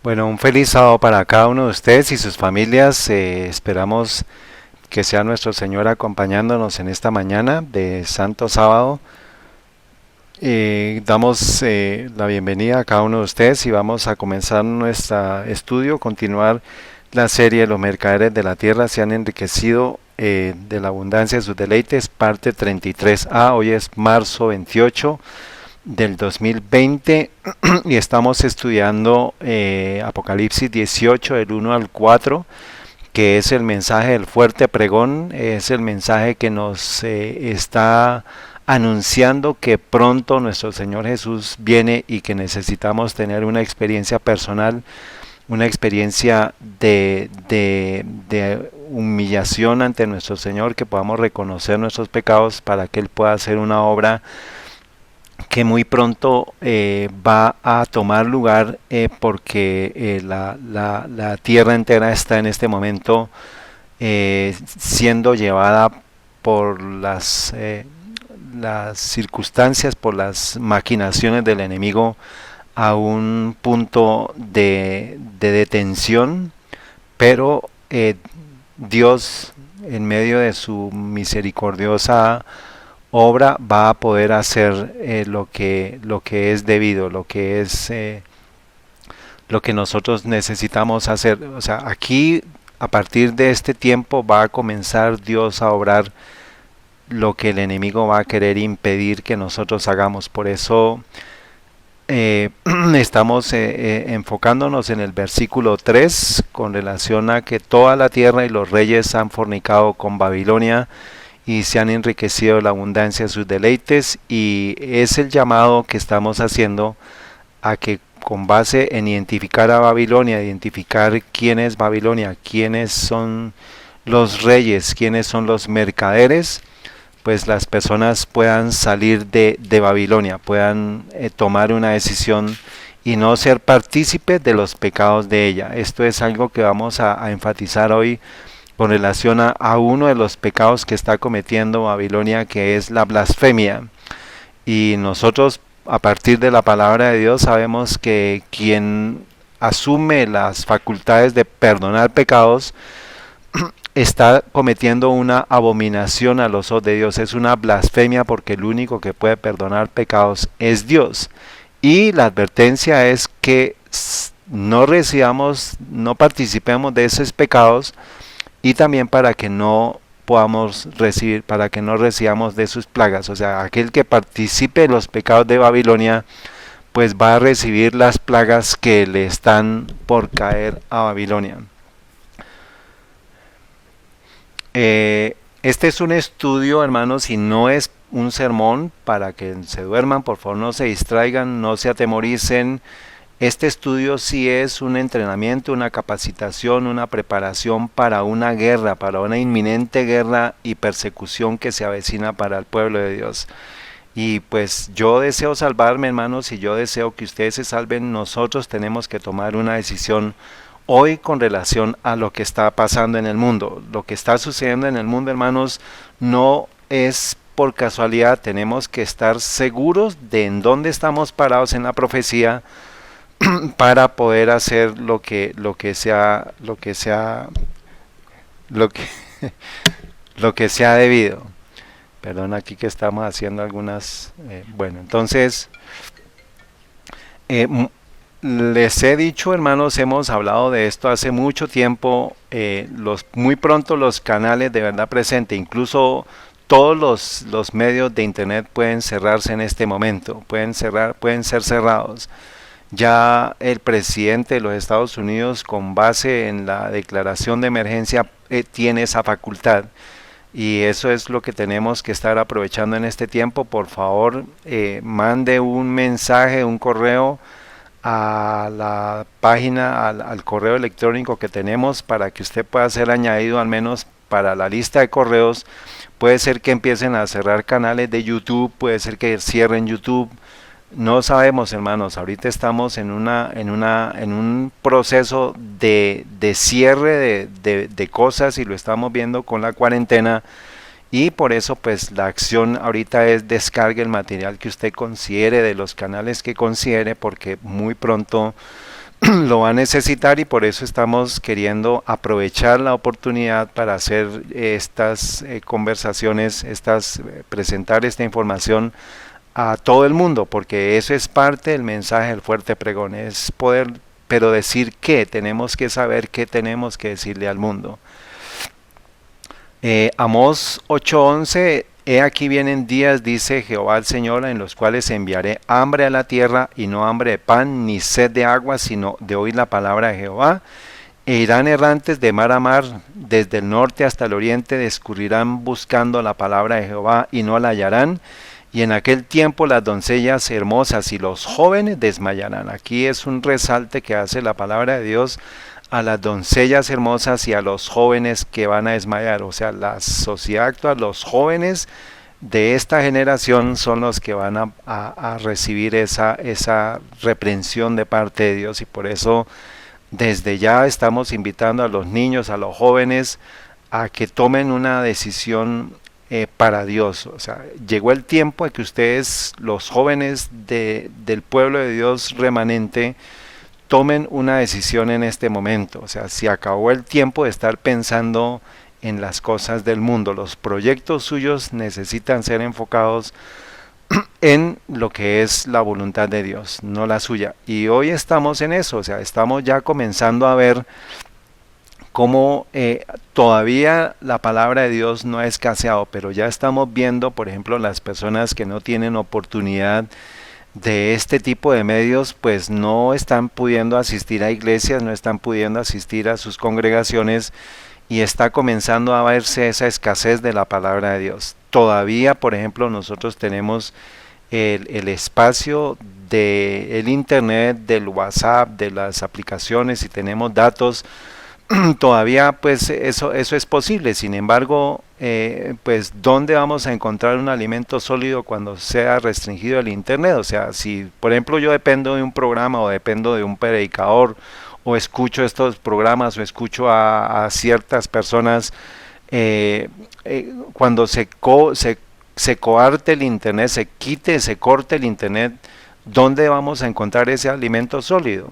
Bueno, un feliz sábado para cada uno de ustedes y sus familias. Esperamos que sea nuestro Señor acompañándonos en esta mañana de Santo Sábado. Damos la bienvenida a cada uno de ustedes y vamos a comenzar nuestro estudio, continuar la serie Los mercaderes de la tierra se han enriquecido de la abundancia de sus deleites, parte 33a. Hoy es marzo 28 del 2020 y estamos estudiando Apocalipsis 18 del 1 al 4, que es el mensaje del fuerte pregón, es el mensaje que nos está anunciando que pronto nuestro Señor Jesús viene y que necesitamos tener una experiencia personal, una experiencia de humillación ante nuestro Señor, que podamos reconocer nuestros pecados para que Él pueda hacer una obra que muy pronto va a tomar lugar, porque la tierra entera está en este momento siendo llevada por las circunstancias, por las maquinaciones del enemigo a un punto de detención, pero Dios, en medio de su misericordiosa obra, va a poder hacer lo que es debido, lo que nosotros necesitamos hacer. O sea, aquí a partir de este tiempo va a comenzar Dios a obrar lo que el enemigo va a querer impedir que nosotros hagamos. Por eso estamos enfocándonos en el versículo 3 con relación a que toda la tierra y los reyes han fornicado con Babilonia y se han enriquecido de la abundancia de sus deleites, y es el llamado que estamos haciendo a que, con base en identificar a Babilonia, identificar quién es Babilonia, quiénes son los reyes, quiénes son los mercaderes, pues las personas puedan salir de Babilonia, puedan tomar una decisión y no ser partícipes de los pecados de ella. Esto es algo que vamos a enfatizar hoy con relación a uno de los pecados que está cometiendo Babilonia, que es la blasfemia. Y nosotros, a partir de la palabra de Dios, sabemos que quien asume las facultades de perdonar pecados está cometiendo una abominación a los ojos de Dios. Es una blasfemia, porque el único que puede perdonar pecados es Dios. Y la advertencia es que no recibamos, no participemos de esos pecados, y también para que no podamos recibir, para que no recibamos de sus plagas. O sea, aquel que participe de los pecados de Babilonia, pues va a recibir las plagas que le están por caer a Babilonia. Este es un estudio, hermanos, y no es un sermón para que se duerman. Por favor, no se distraigan, no se atemoricen. Este estudio sí es un entrenamiento, una capacitación, una preparación para una guerra, para una inminente guerra y persecución que se avecina para el pueblo de Dios. Y pues yo deseo salvarme, hermanos, y yo deseo que ustedes se salven. Nosotros tenemos que tomar una decisión hoy con relación a lo que está pasando en el mundo. Lo que está sucediendo en el mundo, hermanos, no es por casualidad. Tenemos que estar seguros de en dónde estamos parados en la profecía, para poder hacer lo que lo que sea debido. Perdón, aquí que estamos haciendo algunas bueno, entonces eh, les he dicho, hermanos, hemos hablado de esto hace mucho tiempo. Muy pronto los canales de verdad presente, incluso todos los medios de internet, pueden cerrarse en este momento, pueden ser cerrados. Ya el presidente de los Estados Unidos, con base en la declaración de emergencia, tiene esa facultad, y eso es lo que tenemos que estar aprovechando en este tiempo. Por favor, mande un mensaje, un correo a la página, al correo electrónico que tenemos, para que usted pueda ser añadido al menos para la lista de correos. Puede ser que empiecen a cerrar canales de YouTube, puede ser que cierren YouTube. No sabemos, hermanos. Ahorita estamos en un proceso de cierre de cosas, y lo estamos viendo con la cuarentena. Y por eso, pues, la acción ahorita es: descargue el material que usted considere, de los canales que considere, porque muy pronto lo va a necesitar, y por eso estamos queriendo aprovechar la oportunidad para hacer estas conversaciones, presentar esta información a todo el mundo, porque eso es parte del mensaje del fuerte pregón, es poder, pero decir qué, tenemos que saber qué tenemos que decirle al mundo. Amós 8:11, he aquí vienen días, dice Jehová el Señor, en los cuales enviaré hambre a la tierra, y no hambre de pan, ni sed de agua, sino de oír la palabra de Jehová. E irán errantes de mar a mar, desde el norte hasta el oriente, discurrirán buscando la palabra de Jehová, y no la hallarán. Y en aquel tiempo las doncellas hermosas y los jóvenes desmayarán. Aquí es un resalte que hace la palabra de Dios a las doncellas hermosas y a los jóvenes que van a desmayar. O sea, la sociedad actual, los jóvenes de esta generación son los que van a recibir esa reprensión de parte de Dios, y por eso desde ya estamos invitando a los niños, a los jóvenes, a que tomen una decisión para Dios. O sea, llegó el tiempo de que ustedes, los jóvenes del pueblo de Dios remanente, tomen una decisión en este momento. O sea, se acabó el tiempo de estar pensando en las cosas del mundo. Los proyectos suyos necesitan ser enfocados en lo que es la voluntad de Dios, no la suya. Y hoy estamos en eso, o sea, estamos ya comenzando a ver cómo todavía la palabra de Dios no ha escaseado, pero ya estamos viendo, por ejemplo, las personas que no tienen oportunidad de este tipo de medios, pues no están pudiendo asistir a iglesias, no están pudiendo asistir a sus congregaciones, y está comenzando a verse esa escasez de la palabra de Dios. Todavía, por ejemplo, nosotros tenemos el espacio del internet, del WhatsApp, de las aplicaciones, y tenemos datos. Todavía pues eso es posible. Sin embargo, pues ¿dónde vamos a encontrar un alimento sólido cuando sea restringido el internet? O sea, si por ejemplo yo dependo de un programa, o dependo de un predicador, o escucho estos programas, o escucho a ciertas personas, cuando se coarte el internet, se corte el internet, ¿dónde vamos a encontrar ese alimento sólido?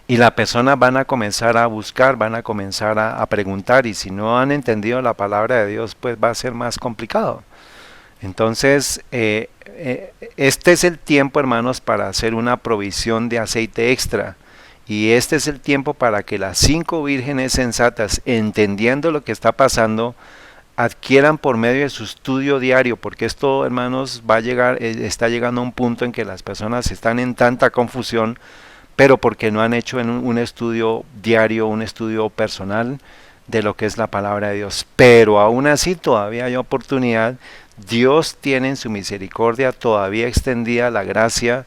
Y las personas van a comenzar a buscar, van a comenzar a preguntar, y si no han entendido la palabra de Dios, pues va a ser más complicado. Entonces, este es el tiempo, hermanos, para hacer una provisión de aceite extra. Y este es el tiempo para que las 5 vírgenes sensatas, entendiendo lo que está pasando, adquieran por medio de su estudio diario, porque esto, hermanos, va a llegar, está llegando a un punto en que las personas están en tanta confusión, pero porque no han hecho un estudio diario, un estudio personal de lo que es la palabra de Dios. Pero aún así todavía hay oportunidad. Dios tiene en su misericordia todavía extendida la gracia,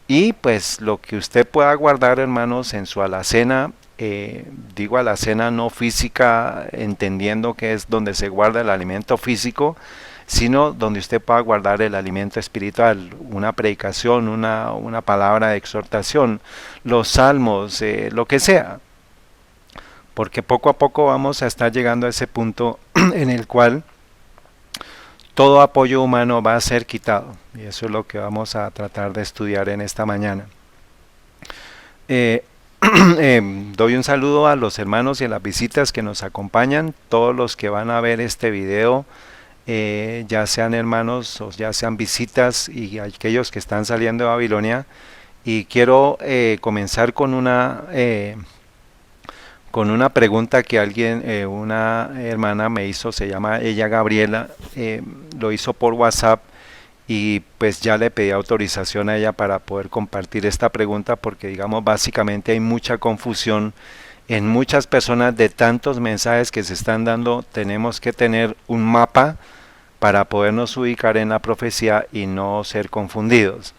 y pues lo que usted pueda guardar, hermanos, en su alacena, digo alacena no física, entendiendo que es donde se guarda el alimento físico, sino donde usted pueda guardar el alimento espiritual, una predicación, una palabra de exhortación, los salmos, lo que sea, porque poco a poco vamos a estar llegando a ese punto en el cual todo apoyo humano va a ser quitado, y eso es lo que vamos a tratar de estudiar en esta mañana. Doy un saludo a los hermanos y a las visitas que nos acompañan, todos los que van a ver este video, ya sean hermanos o ya sean visitas, y aquellos que están saliendo de Babilonia. Y quiero comenzar con una pregunta que alguien, una hermana me hizo. Se llama ella Gabriela, lo hizo por WhatsApp, y pues ya le pedí autorización a ella para poder compartir esta pregunta, porque digamos básicamente hay mucha confusión en muchas personas de tantos mensajes que se están dando. Tenemos que tener un mapa para podernos ubicar en la profecía y no ser confundidos.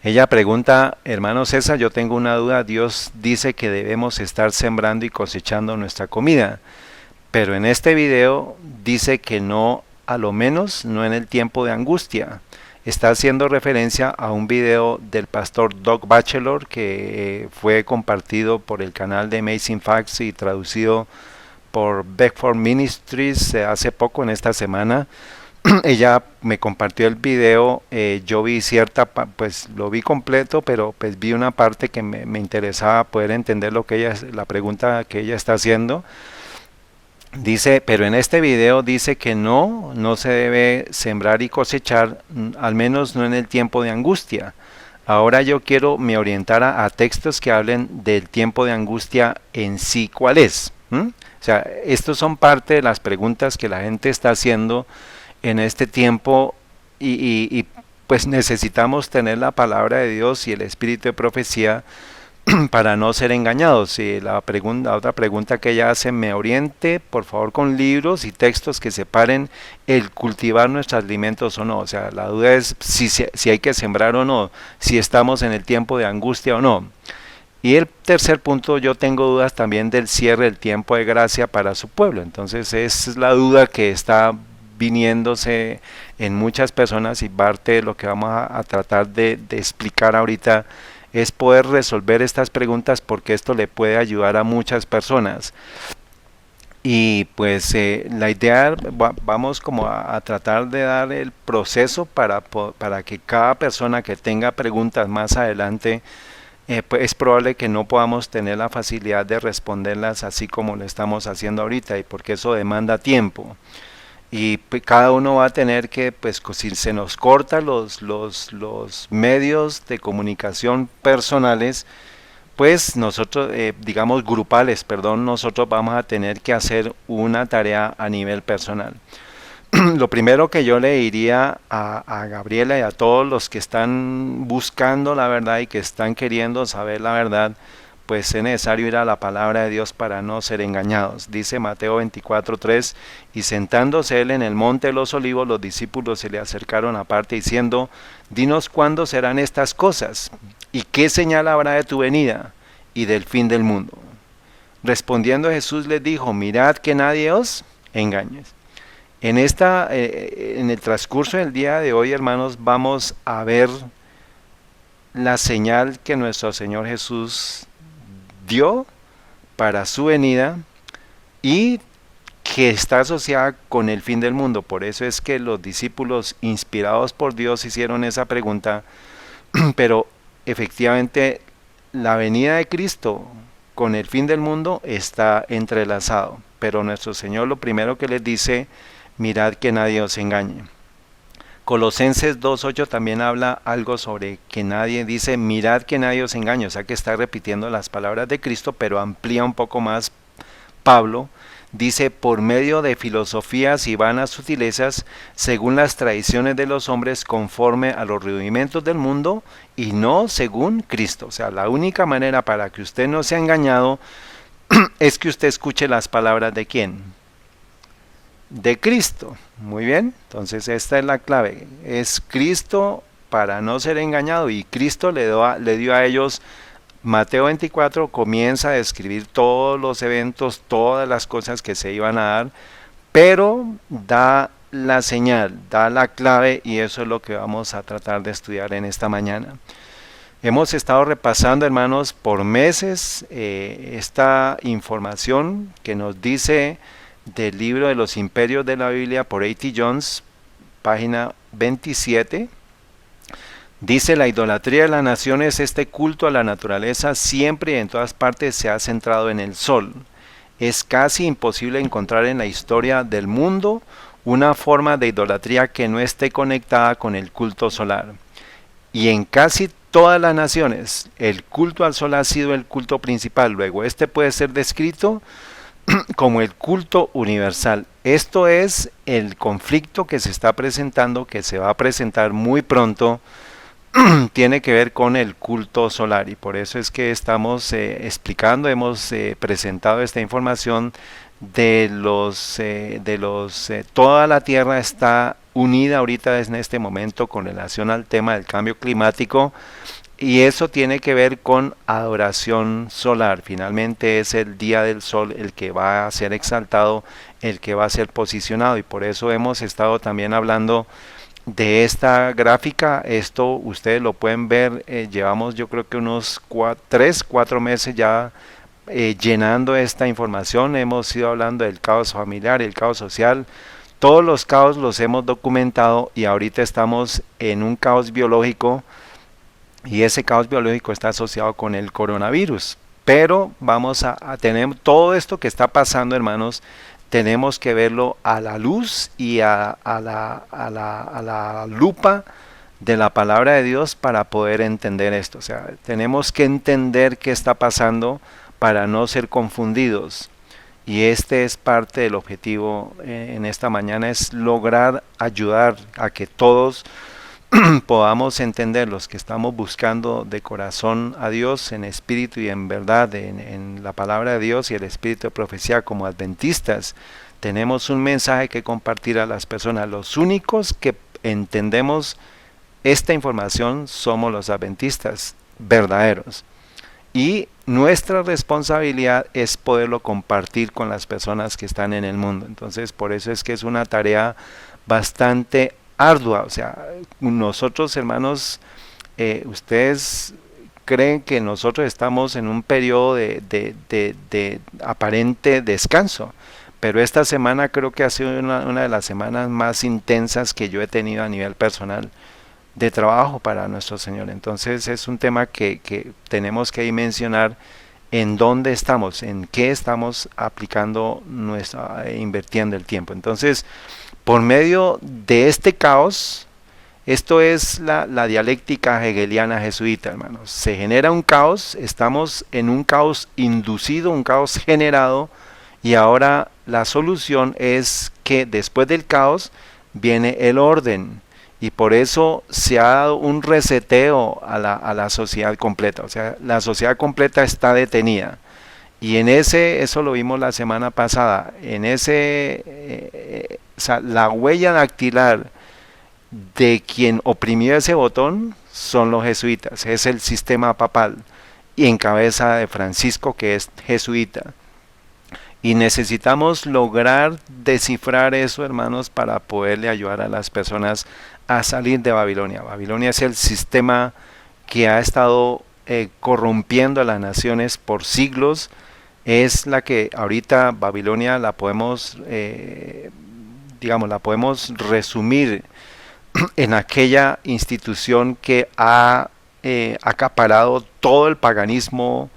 Ella pregunta: hermano César, yo tengo una duda. Dios dice que debemos estar sembrando y cosechando nuestra comida, pero en este video dice que no, a lo menos no en el tiempo de angustia. Está haciendo referencia a un video del pastor Doug Batchelor, que fue compartido por el canal de Amazing Facts y traducido por Beckford Ministries hace poco, en esta semana, ella me compartió el video, yo vi pues lo vi completo, pero pues vi una parte que me interesaba poder entender la pregunta que ella está haciendo. Dice, pero en este video dice que no se debe sembrar y cosechar, al menos no en el tiempo de angustia. Ahora yo quiero me orientar a textos que hablen del tiempo de angustia en sí, ¿cuál es? ¿Mm? O sea, estos son parte de las preguntas que la gente está haciendo en este tiempo pues necesitamos tener la palabra de Dios y el espíritu de profecía para no ser engañados. Y otra pregunta que ella hace, me oriente por favor con libros y textos que separen el cultivar nuestros alimentos o no. O sea, la duda es si hay que sembrar o no, si estamos en el tiempo de angustia o no. Y el tercer punto, yo tengo dudas también del cierre del tiempo de gracia para su pueblo. Entonces es la duda que está viniéndose en muchas personas, y parte de lo que vamos a tratar de explicar ahorita es poder resolver estas preguntas, porque esto le puede ayudar a muchas personas. Y pues la idea, vamos como a tratar de dar el proceso para que cada persona que tenga preguntas más adelante, pues es probable que no podamos tener la facilidad de responderlas así como lo estamos haciendo ahorita, y porque eso demanda tiempo. Y pues, cada uno va a tener que, pues si se nos cortan los medios de comunicación personales, pues nosotros, digamos grupales, perdón, nosotros vamos a tener que hacer una tarea a nivel personal. Lo primero que yo le diría a Gabriela y a todos los que están buscando la verdad y que están queriendo saber la verdad, pues es necesario ir a la palabra de Dios para no ser engañados. Dice Mateo 24:3, y sentándose él en el monte de los olivos, los discípulos se le acercaron aparte diciendo, dinos cuándo serán estas cosas, y qué señal habrá de tu venida y del fin del mundo. Respondiendo Jesús les dijo, mirad que nadie os engañe. En el transcurso del día de hoy, hermanos, vamos a ver la señal que nuestro Señor Jesús dio para su venida y que está asociada con el fin del mundo. Por eso es que los discípulos, inspirados por Dios, hicieron esa pregunta, pero efectivamente la venida de Cristo con el fin del mundo está entrelazado. Pero nuestro Señor lo primero que les dice, mirad que nadie os engañe. Colosenses 2:8 también habla algo sobre que nadie, dice, mirad que nadie os engañe, o sea que está repitiendo las palabras de Cristo, pero amplía un poco más Pablo. Dice, por medio de filosofías y vanas sutilezas, según las tradiciones de los hombres, conforme a los rudimentos del mundo, y no según Cristo. O sea, la única manera para que usted no sea engañado es que usted escuche las palabras de ¿quién? De Cristo. Muy bien, entonces esta es la clave, es Cristo para no ser engañado, y Cristo le dio a ellos. Mateo 24 comienza a describir todos los eventos, todas las cosas que se iban a dar, pero da la señal, da la clave, y eso es lo que vamos a tratar de estudiar en esta mañana. Hemos estado repasando, hermanos, por meses esta información que nos dice del libro de los imperios de la Biblia por A.T. Jones, página 27. Dice, la idolatría de las naciones, este culto a la naturaleza, siempre y en todas partes se ha centrado en el sol. Es casi imposible encontrar en la historia del mundo una forma de idolatría que no esté conectada con el culto solar. Y en casi todas las naciones, el culto al sol ha sido el culto principal. Luego, este puede ser descrito como el culto universal. Esto es el conflicto que se está presentando, que se va a presentar muy pronto, tiene que ver con el culto solar, y por eso es que estamos explicando, hemos presentado esta información toda la tierra está unida ahorita en este momento con relación al tema del cambio climático, y eso tiene que ver con adoración solar. Finalmente es el día del sol el que va a ser exaltado, el que va a ser posicionado, y por eso hemos estado también hablando de esta gráfica. Esto ustedes lo pueden ver, llevamos yo creo que unos 3-4 meses ya llenando esta información. Hemos ido hablando del caos familiar, el caos social, Todos los caos los hemos documentado y ahorita estamos en un caos biológico y ese caos biológico está asociado con el coronavirus. Pero vamos a tener todo esto que está pasando, hermanos, tenemos que verlo a la luz y a la lupa de la palabra de Dios para poder entender esto. O sea, tenemos que entender qué está pasando para no ser confundidos. Y este es parte del objetivo en esta mañana, es lograr ayudar a que todos podamos entender, los que estamos buscando de corazón a Dios en espíritu y en verdad, en la palabra de Dios y el espíritu de profecía como adventistas, tenemos un mensaje que compartir a las personas. Los únicos que entendemos esta información somos los adventistas verdaderos. Y nuestra responsabilidad es poderlo compartir con las personas que están en el mundo. Entonces, por eso es que es una tarea bastante ardua. O sea, nosotros, hermanos, ustedes creen que nosotros estamos en un periodo de aparente descanso, pero esta semana creo que ha sido una de las semanas más intensas que yo he tenido a nivel personal de trabajo para nuestro Señor. Entonces es un tema que tenemos que mencionar en dónde estamos, en qué estamos aplicando invirtiendo el tiempo. Entonces, por medio de este caos, esto es la dialéctica hegeliana jesuita, hermanos. Se genera un caos, estamos en un caos inducido, un caos generado, y ahora la solución es que después del caos viene el orden. Y por eso se ha dado un reseteo a la sociedad completa. O sea, la sociedad completa está detenida. Y en eso lo vimos la semana pasada, o sea, la huella dactilar de quien oprimió ese botón son los jesuitas, es el sistema papal, y en cabeza de Francisco, que es jesuita. Y necesitamos lograr descifrar eso, hermanos, para poderle ayudar a las personas a salir de Babilonia. Babilonia es el sistema que ha estado corrompiendo a las naciones por siglos. Es la que ahorita Babilonia la podemos, la podemos resumir en aquella institución que ha acaparado todo el paganismo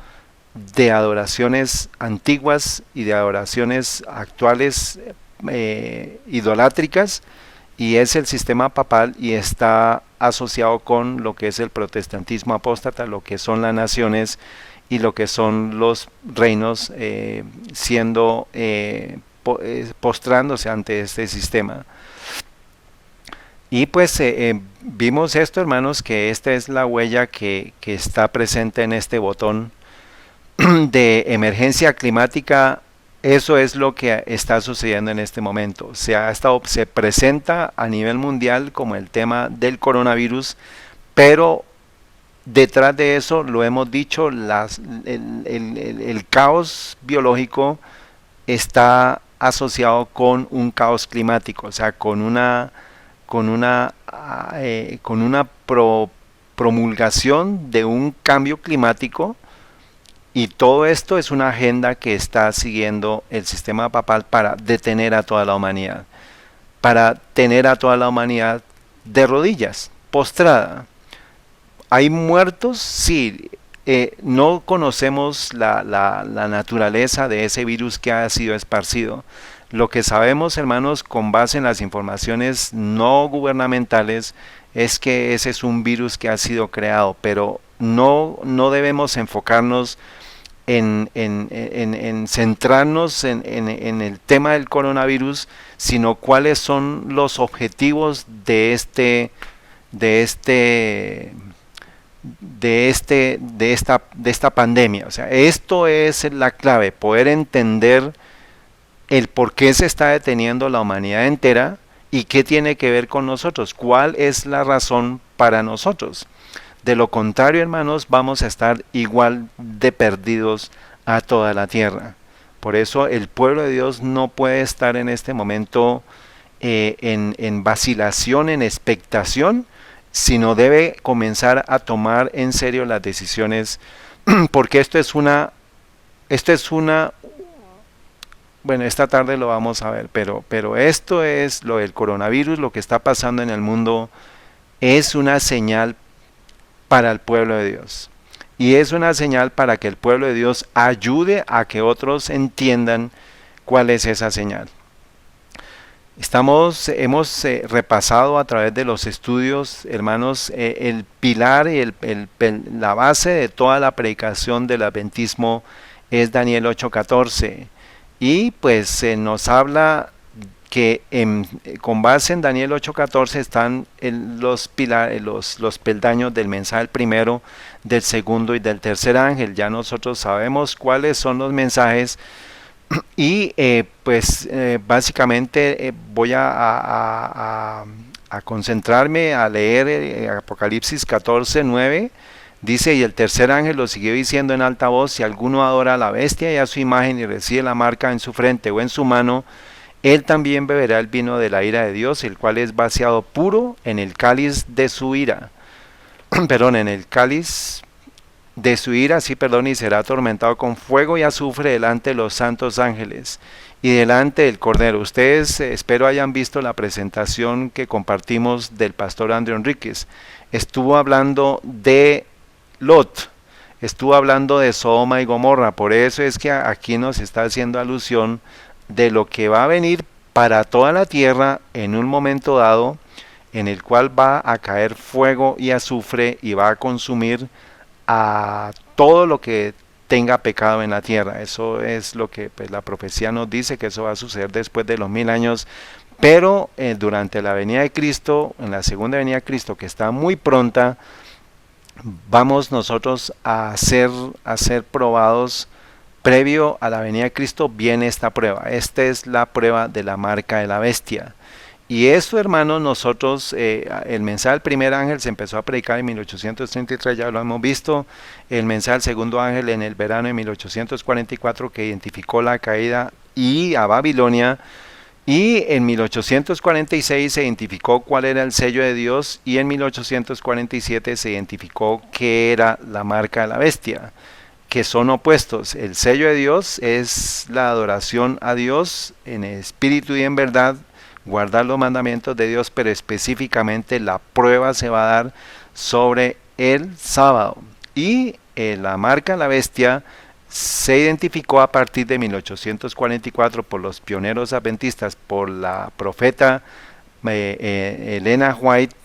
de adoraciones antiguas y de adoraciones actuales idolátricas, y es el sistema papal y está asociado con lo que es el protestantismo apóstata, lo que son las naciones y lo que son los reinos siendo postrándose ante este sistema. Y pues vimos esto, hermanos, que esta es la huella que está presente en este botón de emergencia climática. Eso es lo que está sucediendo en este momento. Se presenta a nivel mundial como el tema del coronavirus, pero detrás de eso, lo hemos dicho, el caos biológico está asociado con un caos climático, o sea, con una promulgación de un cambio climático. Y todo esto es una agenda que está siguiendo el sistema papal para detener a toda la humanidad, para tener a toda la humanidad de rodillas, postrada. ¿Hay muertos? Sí. No conocemos la naturaleza de ese virus que ha sido esparcido. Lo que sabemos, hermanos, con base en las informaciones no gubernamentales, es que ese es un virus que ha sido creado, pero no debemos enfocarnos en centrarnos en el tema del coronavirus, sino cuáles son los objetivos de esta pandemia. O sea, esto es la clave, poder entender el por qué se está deteniendo la humanidad entera y qué tiene que ver con nosotros, cuál es la razón para nosotros. De lo contrario, hermanos, vamos a estar igual de perdidos a toda la tierra. Por eso el pueblo de Dios no puede estar en este momento en vacilación, en expectación, sino debe comenzar a tomar en serio las decisiones, porque esto es Bueno, esta tarde lo vamos a ver, pero esto es lo del coronavirus, lo que está pasando en el mundo, es una señal para el pueblo de Dios. Y es una señal para que el pueblo de Dios ayude a que otros entiendan cuál es esa señal. Hemos repasado a través de los estudios, hermanos, el pilar y la base de toda la predicación del adventismo es Daniel 8:14. Y pues se nos habla que con base en Daniel 8:14 están los pilares, los peldaños del mensaje primero, del segundo y del tercer ángel. Ya nosotros sabemos cuáles son los mensajes y básicamente voy a concentrarme a leer Apocalipsis 14:9. Dice, y el tercer ángel lo siguió diciendo en alta voz, si alguno adora a la bestia y a su imagen y recibe la marca en su frente o en su mano, él también beberá el vino de la ira de Dios, el cual es vaciado puro en el cáliz de su ira. Perdón, en el cáliz de su ira, sí, perdón, y será atormentado con fuego y azufre delante de los santos ángeles y delante del Cordero. Ustedes espero hayan visto la presentación que compartimos del pastor Andrew Enríquez. Estuvo hablando de Lot, estuvo hablando de Sodoma y Gomorra, por eso es que aquí nos está haciendo alusión de lo que va a venir para toda la tierra en un momento dado, en el cual va a caer fuego y azufre y va a consumir a todo lo que tenga pecado en la tierra. Eso es lo que pues, la profecía nos dice, que eso va a suceder después de los 1000 años, pero durante la venida de Cristo, en la segunda venida de Cristo, que está muy pronta, vamos nosotros a ser probados. Previo a la venida de Cristo viene esta prueba. Esta es la prueba de la marca de la bestia. Y esto, hermanos, nosotros, el mensaje del primer ángel se empezó a predicar en 1833, ya lo hemos visto. El mensaje del segundo ángel en el verano de 1844, que identificó la caída y a Babilonia. Y en 1846 se identificó cuál era el sello de Dios, y en 1847 se identificó qué era la marca de la bestia, que son opuestos. El sello de Dios es la adoración a Dios en espíritu y en verdad, guardar los mandamientos de Dios, pero específicamente la prueba se va a dar sobre el sábado. Y la marca de la bestia se identificó a partir de 1844 por los pioneros adventistas, por la profeta Elena White.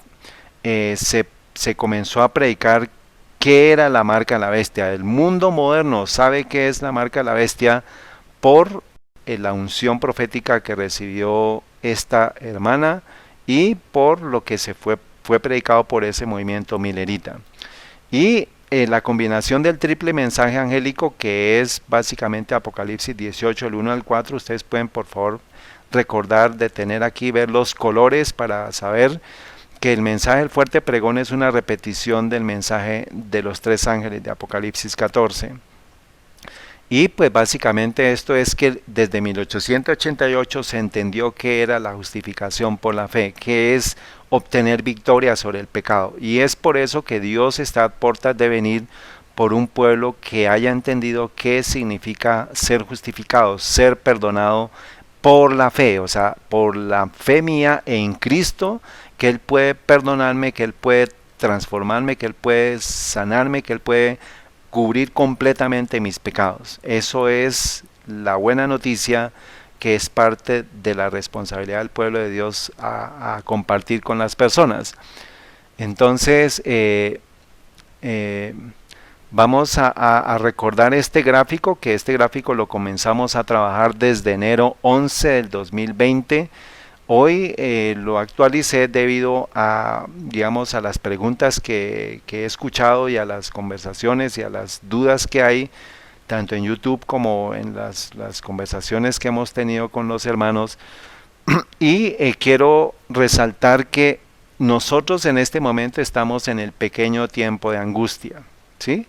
Se comenzó a predicar qué era la marca de la bestia. El mundo moderno sabe qué es la marca de la bestia por la unción profética que recibió esta hermana y por lo que fue predicado por ese movimiento milerita. Y la combinación del triple mensaje angélico, que es básicamente Apocalipsis 18, el 1 al 4, ustedes pueden por favor recordar de tener aquí, ver los colores para saber que el mensaje del fuerte pregón es una repetición del mensaje de los tres ángeles de Apocalipsis 14. Y pues básicamente esto es que desde 1888 se entendió que era la justificación por la fe, que es obtener victoria sobre el pecado. Y es por eso que Dios está a puertas de venir por un pueblo que haya entendido qué significa ser justificado, ser perdonado por la fe, o sea, por la fe mía en Cristo, que Él puede perdonarme, que Él puede transformarme, que Él puede sanarme, que Él puede cubrir completamente mis pecados. Eso es la buena noticia, que es parte de la responsabilidad del pueblo de Dios a compartir con las personas. Entonces, vamos a recordar este gráfico, que este gráfico lo comenzamos a trabajar desde enero 11 del 2020. Hoy lo actualicé debido a, digamos, a las preguntas que he escuchado y a las conversaciones y a las dudas que hay, tanto en YouTube como en las conversaciones que hemos tenido con los hermanos. Y quiero resaltar que nosotros en este momento estamos en el pequeño tiempo de angustia, ¿sí?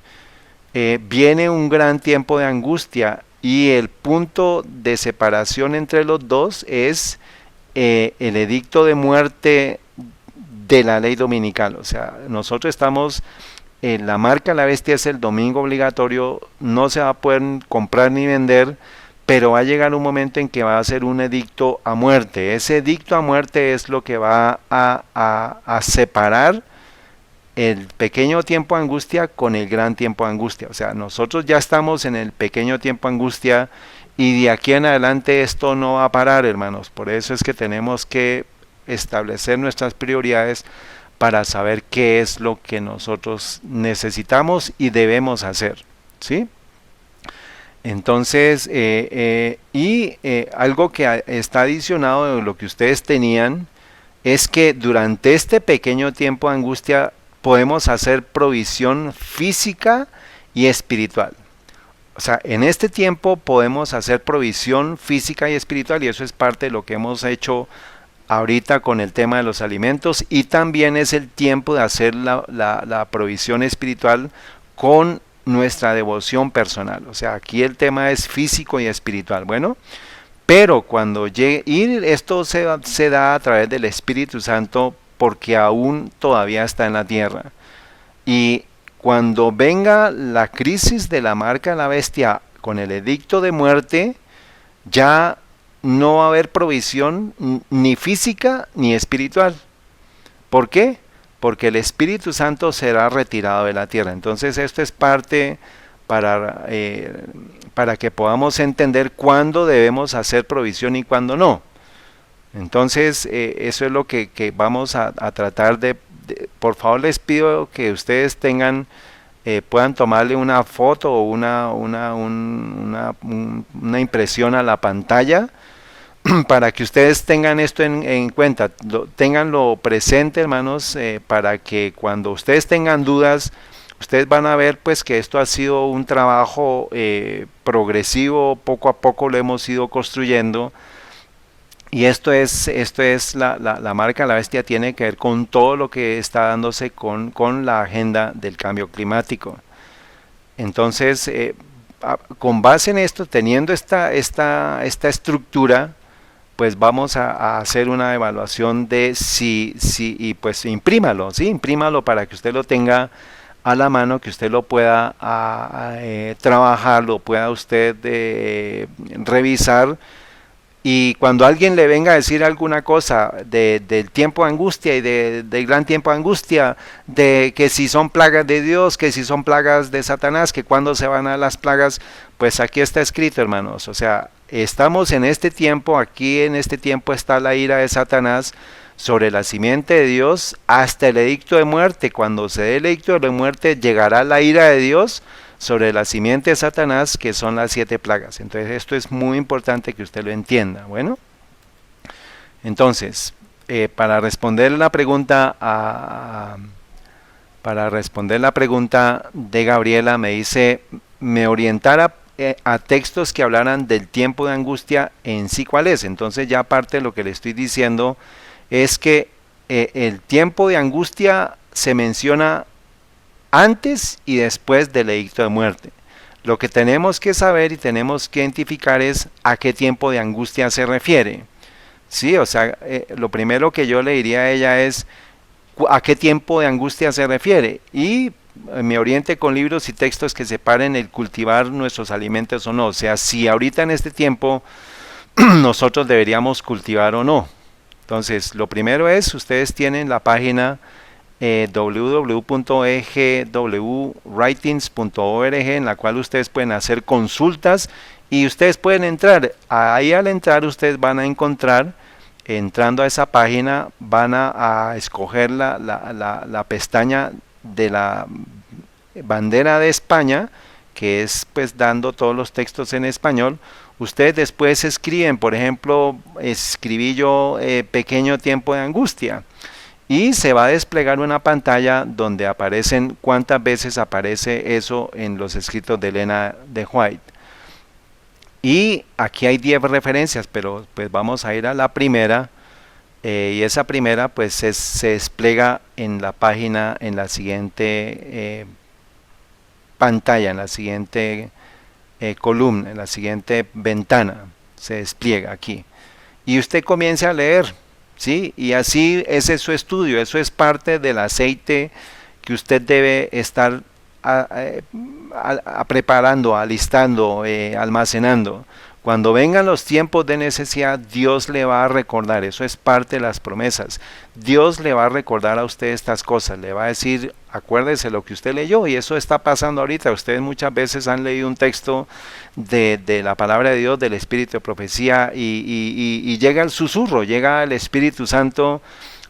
Viene un gran tiempo de angustia, y el punto de separación entre los dos es el edicto de muerte de la ley dominical. O sea, nosotros estamos, la marca de la bestia es el domingo obligatorio, no se va a poder comprar ni vender, pero va a llegar un momento en que va a ser un edicto a muerte. Ese edicto a muerte es lo que va a separar el pequeño tiempo de angustia con el gran tiempo de angustia. O sea, nosotros ya estamos en el pequeño tiempo de angustia y de aquí en adelante esto no va a parar, hermanos. Por eso es que tenemos que establecer nuestras prioridades para saber qué es lo que nosotros necesitamos y debemos hacer, ¿sí? Entonces, algo que está adicionado de lo que ustedes tenían es que durante este pequeño tiempo de angustia podemos hacer provisión física y espiritual. O sea, en este tiempo podemos hacer provisión física y espiritual, y eso es parte de lo que hemos hecho ahorita con el tema de los alimentos, y también es el tiempo de hacer la provisión espiritual con nuestra devoción personal. O sea, aquí el tema es físico y espiritual. Bueno, pero cuando llegue, y esto se da a través del Espíritu Santo porque aún todavía está en la tierra. Y cuando venga la crisis de la marca de la bestia con el edicto de muerte, ya no va a haber provisión ni física ni espiritual. ¿Por qué? Porque el Espíritu Santo será retirado de la tierra. Entonces esto es parte para que podamos entender cuándo debemos hacer provisión y cuándo no. Entonces eso es lo que vamos a tratar por favor les pido que ustedes puedan tomarle una foto o una impresión a la pantalla para que ustedes tengan esto en cuenta, tenganlo presente, hermanos, para que cuando ustedes tengan dudas, ustedes van a ver pues que esto ha sido un trabajo progresivo, poco a poco lo hemos ido construyendo. Y esto es la marca de la bestia, tiene que ver con todo lo que está dándose con la agenda del cambio climático. Entonces, con base en esto, teniendo esta estructura, pues vamos a hacer una evaluación de y pues imprímalo, ¿sí? Imprímalo para que usted lo tenga a la mano, que usted lo pueda trabajar, lo pueda usted revisar. Y cuando alguien le venga a decir alguna cosa del tiempo de angustia y del gran tiempo de angustia, de que si son plagas de Dios, que si son plagas de Satanás, que cuando se van a las plagas, pues aquí está escrito, hermanos. O sea, estamos en este tiempo, aquí en este tiempo está la ira de Satanás sobre la simiente de Dios hasta el edicto de muerte. Cuando se dé el edicto de muerte, llegará la ira de Dios sobre la simiente de Satanás, que son las 7 plagas. Entonces esto es muy importante que usted lo entienda. Bueno, entonces para responder la pregunta de Gabriela, me dice me orientara a textos que hablaran del tiempo de angustia en sí, ¿cuál es? Entonces ya aparte de lo que le estoy diciendo es que el tiempo de angustia se menciona antes y después del edicto de muerte. Lo que tenemos que saber y tenemos que identificar es a qué tiempo de angustia se refiere. Sí, o sea, lo primero que yo le diría a ella es a qué tiempo de angustia se refiere y me oriente con libros y textos que separen el cultivar nuestros alimentos o no. O sea, si ahorita en este tiempo nosotros deberíamos cultivar o no. Entonces, lo primero es, ustedes tienen la página www.egwritings.org en la cual ustedes pueden hacer consultas y ustedes pueden entrar. Ahí al entrar ustedes van a encontrar, entrando a esa página, van a escoger la pestaña de la bandera de España, que es pues dando todos los textos en español. Ustedes después escriben, por ejemplo, escribí yo pequeño tiempo de angustia. Y se va a desplegar una pantalla donde aparecen cuántas veces aparece eso en los escritos de Elena de White. Y aquí hay 10 referencias, pero pues vamos a ir a la primera. Y esa primera pues se despliega en la página, en la siguiente pantalla, en la siguiente columna, en la siguiente ventana. Se despliega aquí. Y usted comienza a leer. ¿Sí? Y así ese es su estudio, eso es parte del aceite que usted debe estar preparando, alistando, almacenando. Cuando vengan los tiempos de necesidad, Dios le va a recordar, eso es parte de las promesas. Dios le va a recordar a usted estas cosas, le va a decir, acuérdese lo que usted leyó, y eso está pasando ahorita. Ustedes muchas veces han leído un texto de la palabra de Dios, del Espíritu de profecía, y llega el susurro, llega el Espíritu Santo,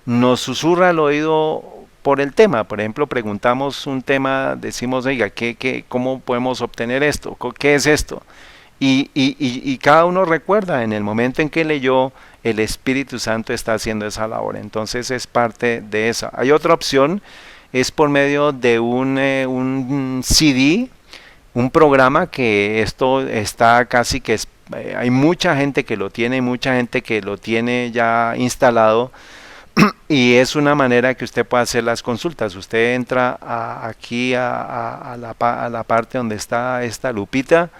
nos susurra al oído por el tema. Por ejemplo, preguntamos un tema, decimos, oiga, ¿cómo podemos obtener esto? ¿Qué es esto? Y cada uno recuerda, en el momento en que leyó, el Espíritu Santo está haciendo esa labor. Entonces es parte de esa. Hay otra opción, es por medio de un CD, un programa que esto está casi que hay mucha gente que lo tiene, mucha gente que lo tiene ya instalado. Y es una manera que usted puede hacer las consultas. Usted entra aquí a la parte donde está esta lupita,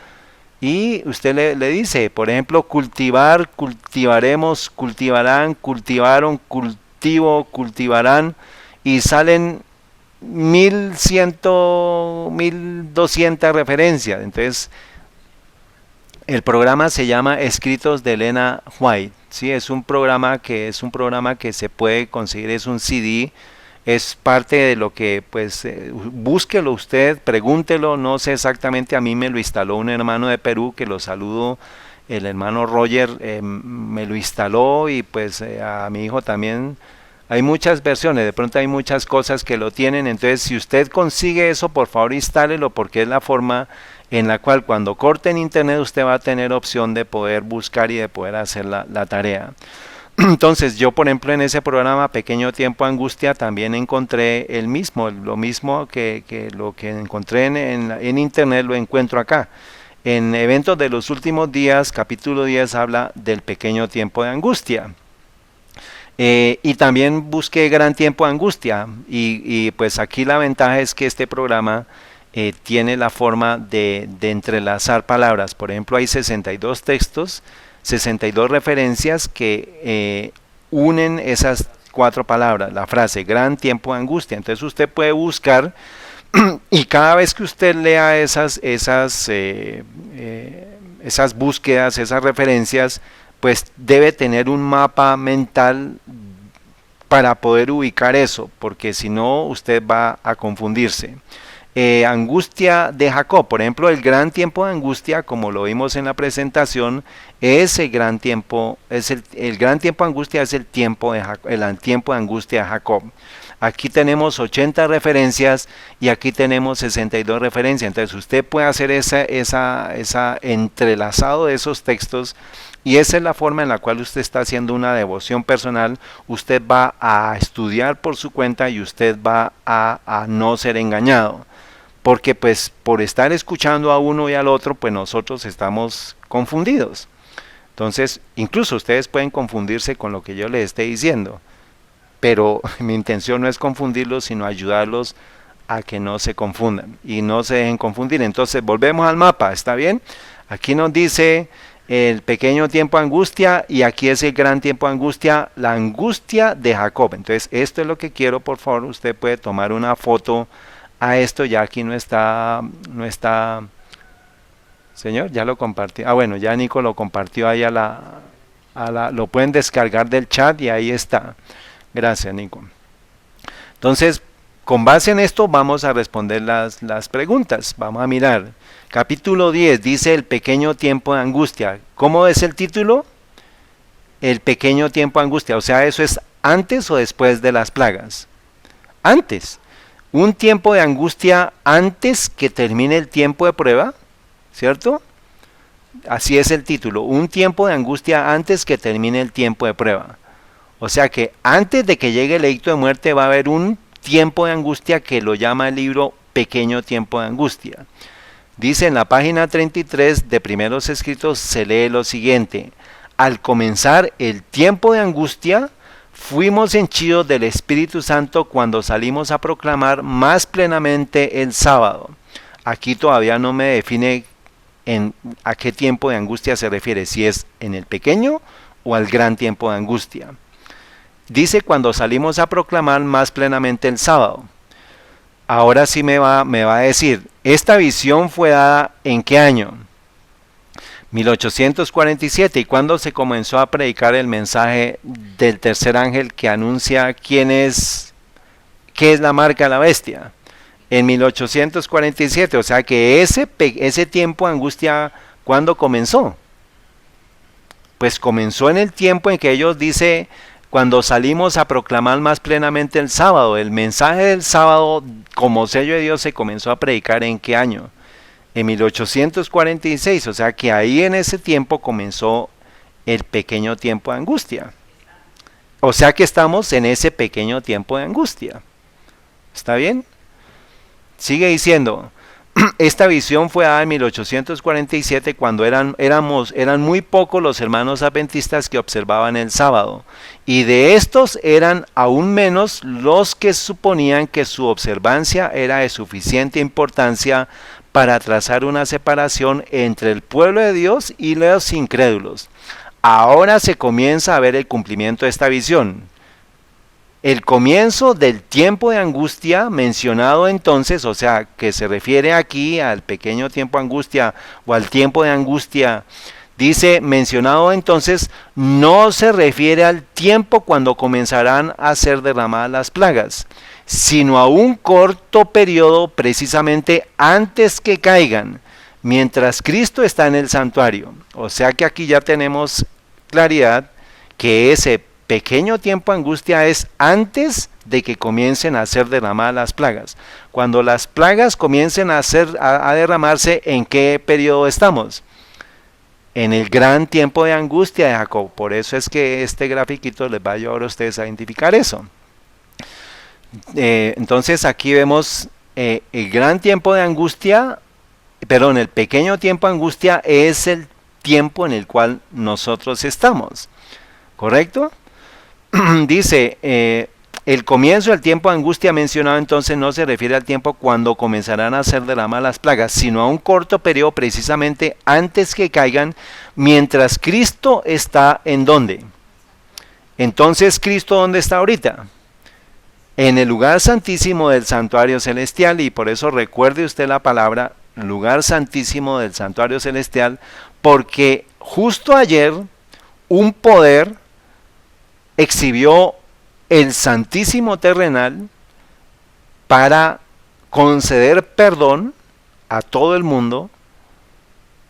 y usted le dice, por ejemplo, cultivar, cultivaremos, cultivarán, cultivaron, cultivo, cultivarán, y salen 1100, 1200 referencias. Entonces, el programa se llama Escritos de Elena White. Sí, es un programa que se puede conseguir, es un CD. Es parte de lo que, pues, búsquelo usted, pregúntelo, no sé exactamente, a mí me lo instaló un hermano de Perú, que lo saludo, el hermano Roger, me lo instaló, y pues a mi hijo también. Hay muchas versiones, de pronto hay muchas cosas que lo tienen. Entonces, si usted consigue eso, por favor instálelo, porque es la forma en la cual cuando corte en internet usted va a tener opción de poder buscar y de poder hacer la tarea. Entonces yo, por ejemplo, en ese programa Pequeño Tiempo de Angustia también encontré lo mismo que lo que encontré en internet, lo encuentro acá. En Eventos de los Últimos Días, capítulo 10, habla del pequeño tiempo de angustia. Y también busqué Gran Tiempo de Angustia, y pues aquí la ventaja es que este programa tiene la forma de entrelazar palabras. Por ejemplo, hay 62 textos, 62 referencias que unen esas 4 palabras, la frase gran tiempo de angustia. Entonces usted puede buscar y cada vez que usted lea esas búsquedas, esas referencias, pues debe tener un mapa mental para poder ubicar eso, porque si no usted va a confundirse. Angustia de Jacob, por ejemplo, el gran tiempo de angustia, como lo vimos en la presentación, ese gran tiempo es el gran tiempo de angustia, es el tiempo de angustia de Jacob. Aquí tenemos 80 referencias y aquí tenemos 62 referencias. Entonces usted puede hacer esa entrelazado de esos textos, y esa es la forma en la cual usted está haciendo una devoción personal. Usted va a estudiar por su cuenta y usted va a no ser engañado. Porque pues por estar escuchando a uno y al otro, pues nosotros estamos confundidos. Entonces, incluso ustedes pueden confundirse con lo que yo les esté diciendo. Pero mi intención no es confundirlos, sino ayudarlos a que no se confundan y no se dejen confundir. Entonces, volvemos al mapa, ¿está bien? Aquí nos dice el pequeño tiempo de angustia, y aquí es el gran tiempo de angustia, la angustia de Jacob. Entonces, esto es lo que quiero, por favor, usted puede tomar una foto a esto. Ya aquí no está, señor, ya lo compartió. Bueno, ya Nico lo compartió ahí lo pueden descargar del chat y ahí está. Gracias, Nico. Entonces, con base en esto vamos a responder las preguntas. Vamos a mirar. Capítulo 10 dice el pequeño tiempo de angustia. ¿Cómo es el título? El pequeño tiempo de angustia. O sea, ¿eso es antes o después de las plagas? Antes. Un tiempo de angustia antes que termine el tiempo de prueba, ¿cierto? Así es el título. Un tiempo de angustia antes que termine el tiempo de prueba. O sea que antes de que llegue el edicto de muerte va a haber un tiempo de angustia que lo llama el libro Pequeño Tiempo de Angustia. Dice en la página 33 de Primeros Escritos, se lee lo siguiente: al comenzar el tiempo de angustia, fuimos henchidos del Espíritu Santo cuando salimos a proclamar más plenamente el sábado. Aquí todavía no me define a qué tiempo de angustia se refiere, si es en el pequeño o al gran tiempo de angustia. Dice cuando salimos a proclamar más plenamente el sábado. Ahora sí me va a decir, ¿esta visión fue dada en qué año? 1847. ¿Y cuándo se comenzó a predicar el mensaje del tercer ángel que anuncia qué es la marca de la bestia? En 1847, o sea que ese tiempo de angustia, ¿cuándo comenzó? Pues comenzó en el tiempo en que ellos dice, cuando salimos a proclamar más plenamente el sábado. El mensaje del sábado como sello de Dios se comenzó a predicar ¿en qué año? En 1846, o sea que ahí en ese tiempo comenzó el pequeño tiempo de angustia. O sea que estamos en ese pequeño tiempo de angustia. ¿Está bien? Sigue diciendo, esta visión fue dada en 1847 cuando eran muy pocos los hermanos adventistas que observaban el sábado, y de estos eran aún menos los que suponían que su observancia era de suficiente importancia para trazar una separación entre el pueblo de Dios y los incrédulos. Ahora se comienza a ver el cumplimiento de esta visión. El comienzo del tiempo de angustia mencionado entonces, o sea, que se refiere aquí al pequeño tiempo de angustia o al tiempo de angustia, dice mencionado entonces, no se refiere al tiempo cuando comenzarán a ser derramadas las plagas, sino a un corto periodo precisamente antes que caigan, mientras Cristo está en el santuario. O sea que aquí ya tenemos claridad que ese pequeño tiempo de angustia es antes de que comiencen a ser derramadas las plagas. Cuando las plagas comiencen a derramarse, ¿en qué periodo estamos? En el gran tiempo de angustia de Jacob. Por eso es que este grafiquito les va a ayudar a ustedes a identificar eso. Entonces aquí vemos el gran tiempo de angustia, perdón, el pequeño tiempo de angustia es el tiempo en el cual nosotros estamos. ¿Correcto? Dice, el comienzo del tiempo de angustia mencionado entonces no se refiere al tiempo cuando comenzarán a ser derramadas las plagas, sino a un corto periodo precisamente antes que caigan, mientras Cristo está ¿en dónde? Entonces, ¿Cristo dónde está ahorita? En el lugar santísimo del santuario celestial, y por eso recuerde usted la palabra lugar santísimo del santuario celestial, porque justo ayer un poder exhibió el santísimo terrenal para conceder perdón a todo el mundo,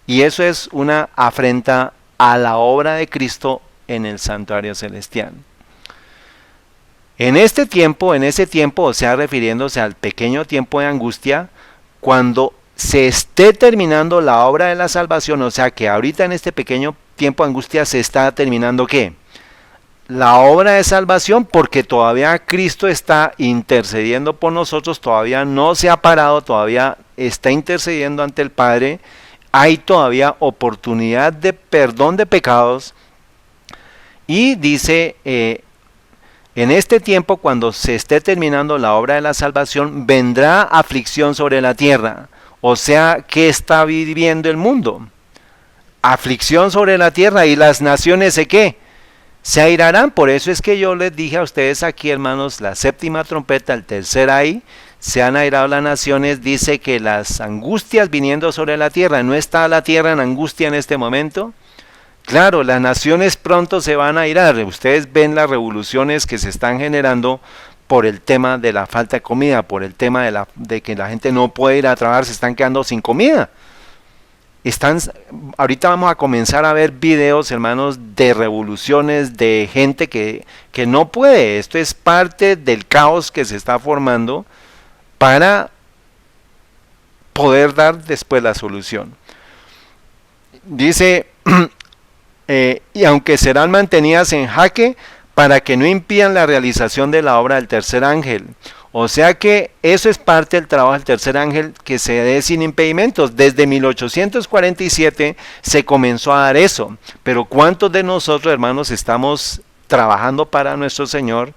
y eso es una afrenta a la obra de Cristo en el santuario celestial. En ese tiempo, o sea, refiriéndose al pequeño tiempo de angustia, cuando se esté terminando la obra de la salvación, o sea que ahorita en este pequeño tiempo de angustia se está terminando ¿qué? La obra de salvación, porque todavía Cristo está intercediendo por nosotros, todavía no se ha parado, todavía está intercediendo ante el Padre, hay todavía oportunidad de perdón de pecados, y dice, en este tiempo cuando se esté terminando la obra de la salvación, vendrá aflicción sobre la tierra. O sea, ¿qué está viviendo el mundo? Aflicción sobre la tierra, y las naciones ¿de qué? Se airarán. Por eso es que yo les dije a ustedes aquí, hermanos, la séptima trompeta, el tercer ay, se han airado las naciones. Dice que las angustias viniendo sobre la tierra. ¿No está la tierra en angustia en este momento? Claro, las naciones pronto se van a airar. Ustedes ven las revoluciones que se están generando por el tema de la falta de comida, por el tema de que la gente no puede ir a trabajar, se están quedando sin comida. Ahorita vamos a comenzar a ver videos, hermanos, de revoluciones, de gente que no puede. Esto es parte del caos que se está formando para poder dar después la solución. Dice, y aunque serán mantenidas en jaque para que no impidan la realización de la obra del tercer ángel. O sea que eso es parte del trabajo del tercer ángel, que se dé sin impedimentos. Desde 1847 se comenzó a dar eso. Pero ¿cuántos de nosotros, hermanos, estamos trabajando para nuestro Señor,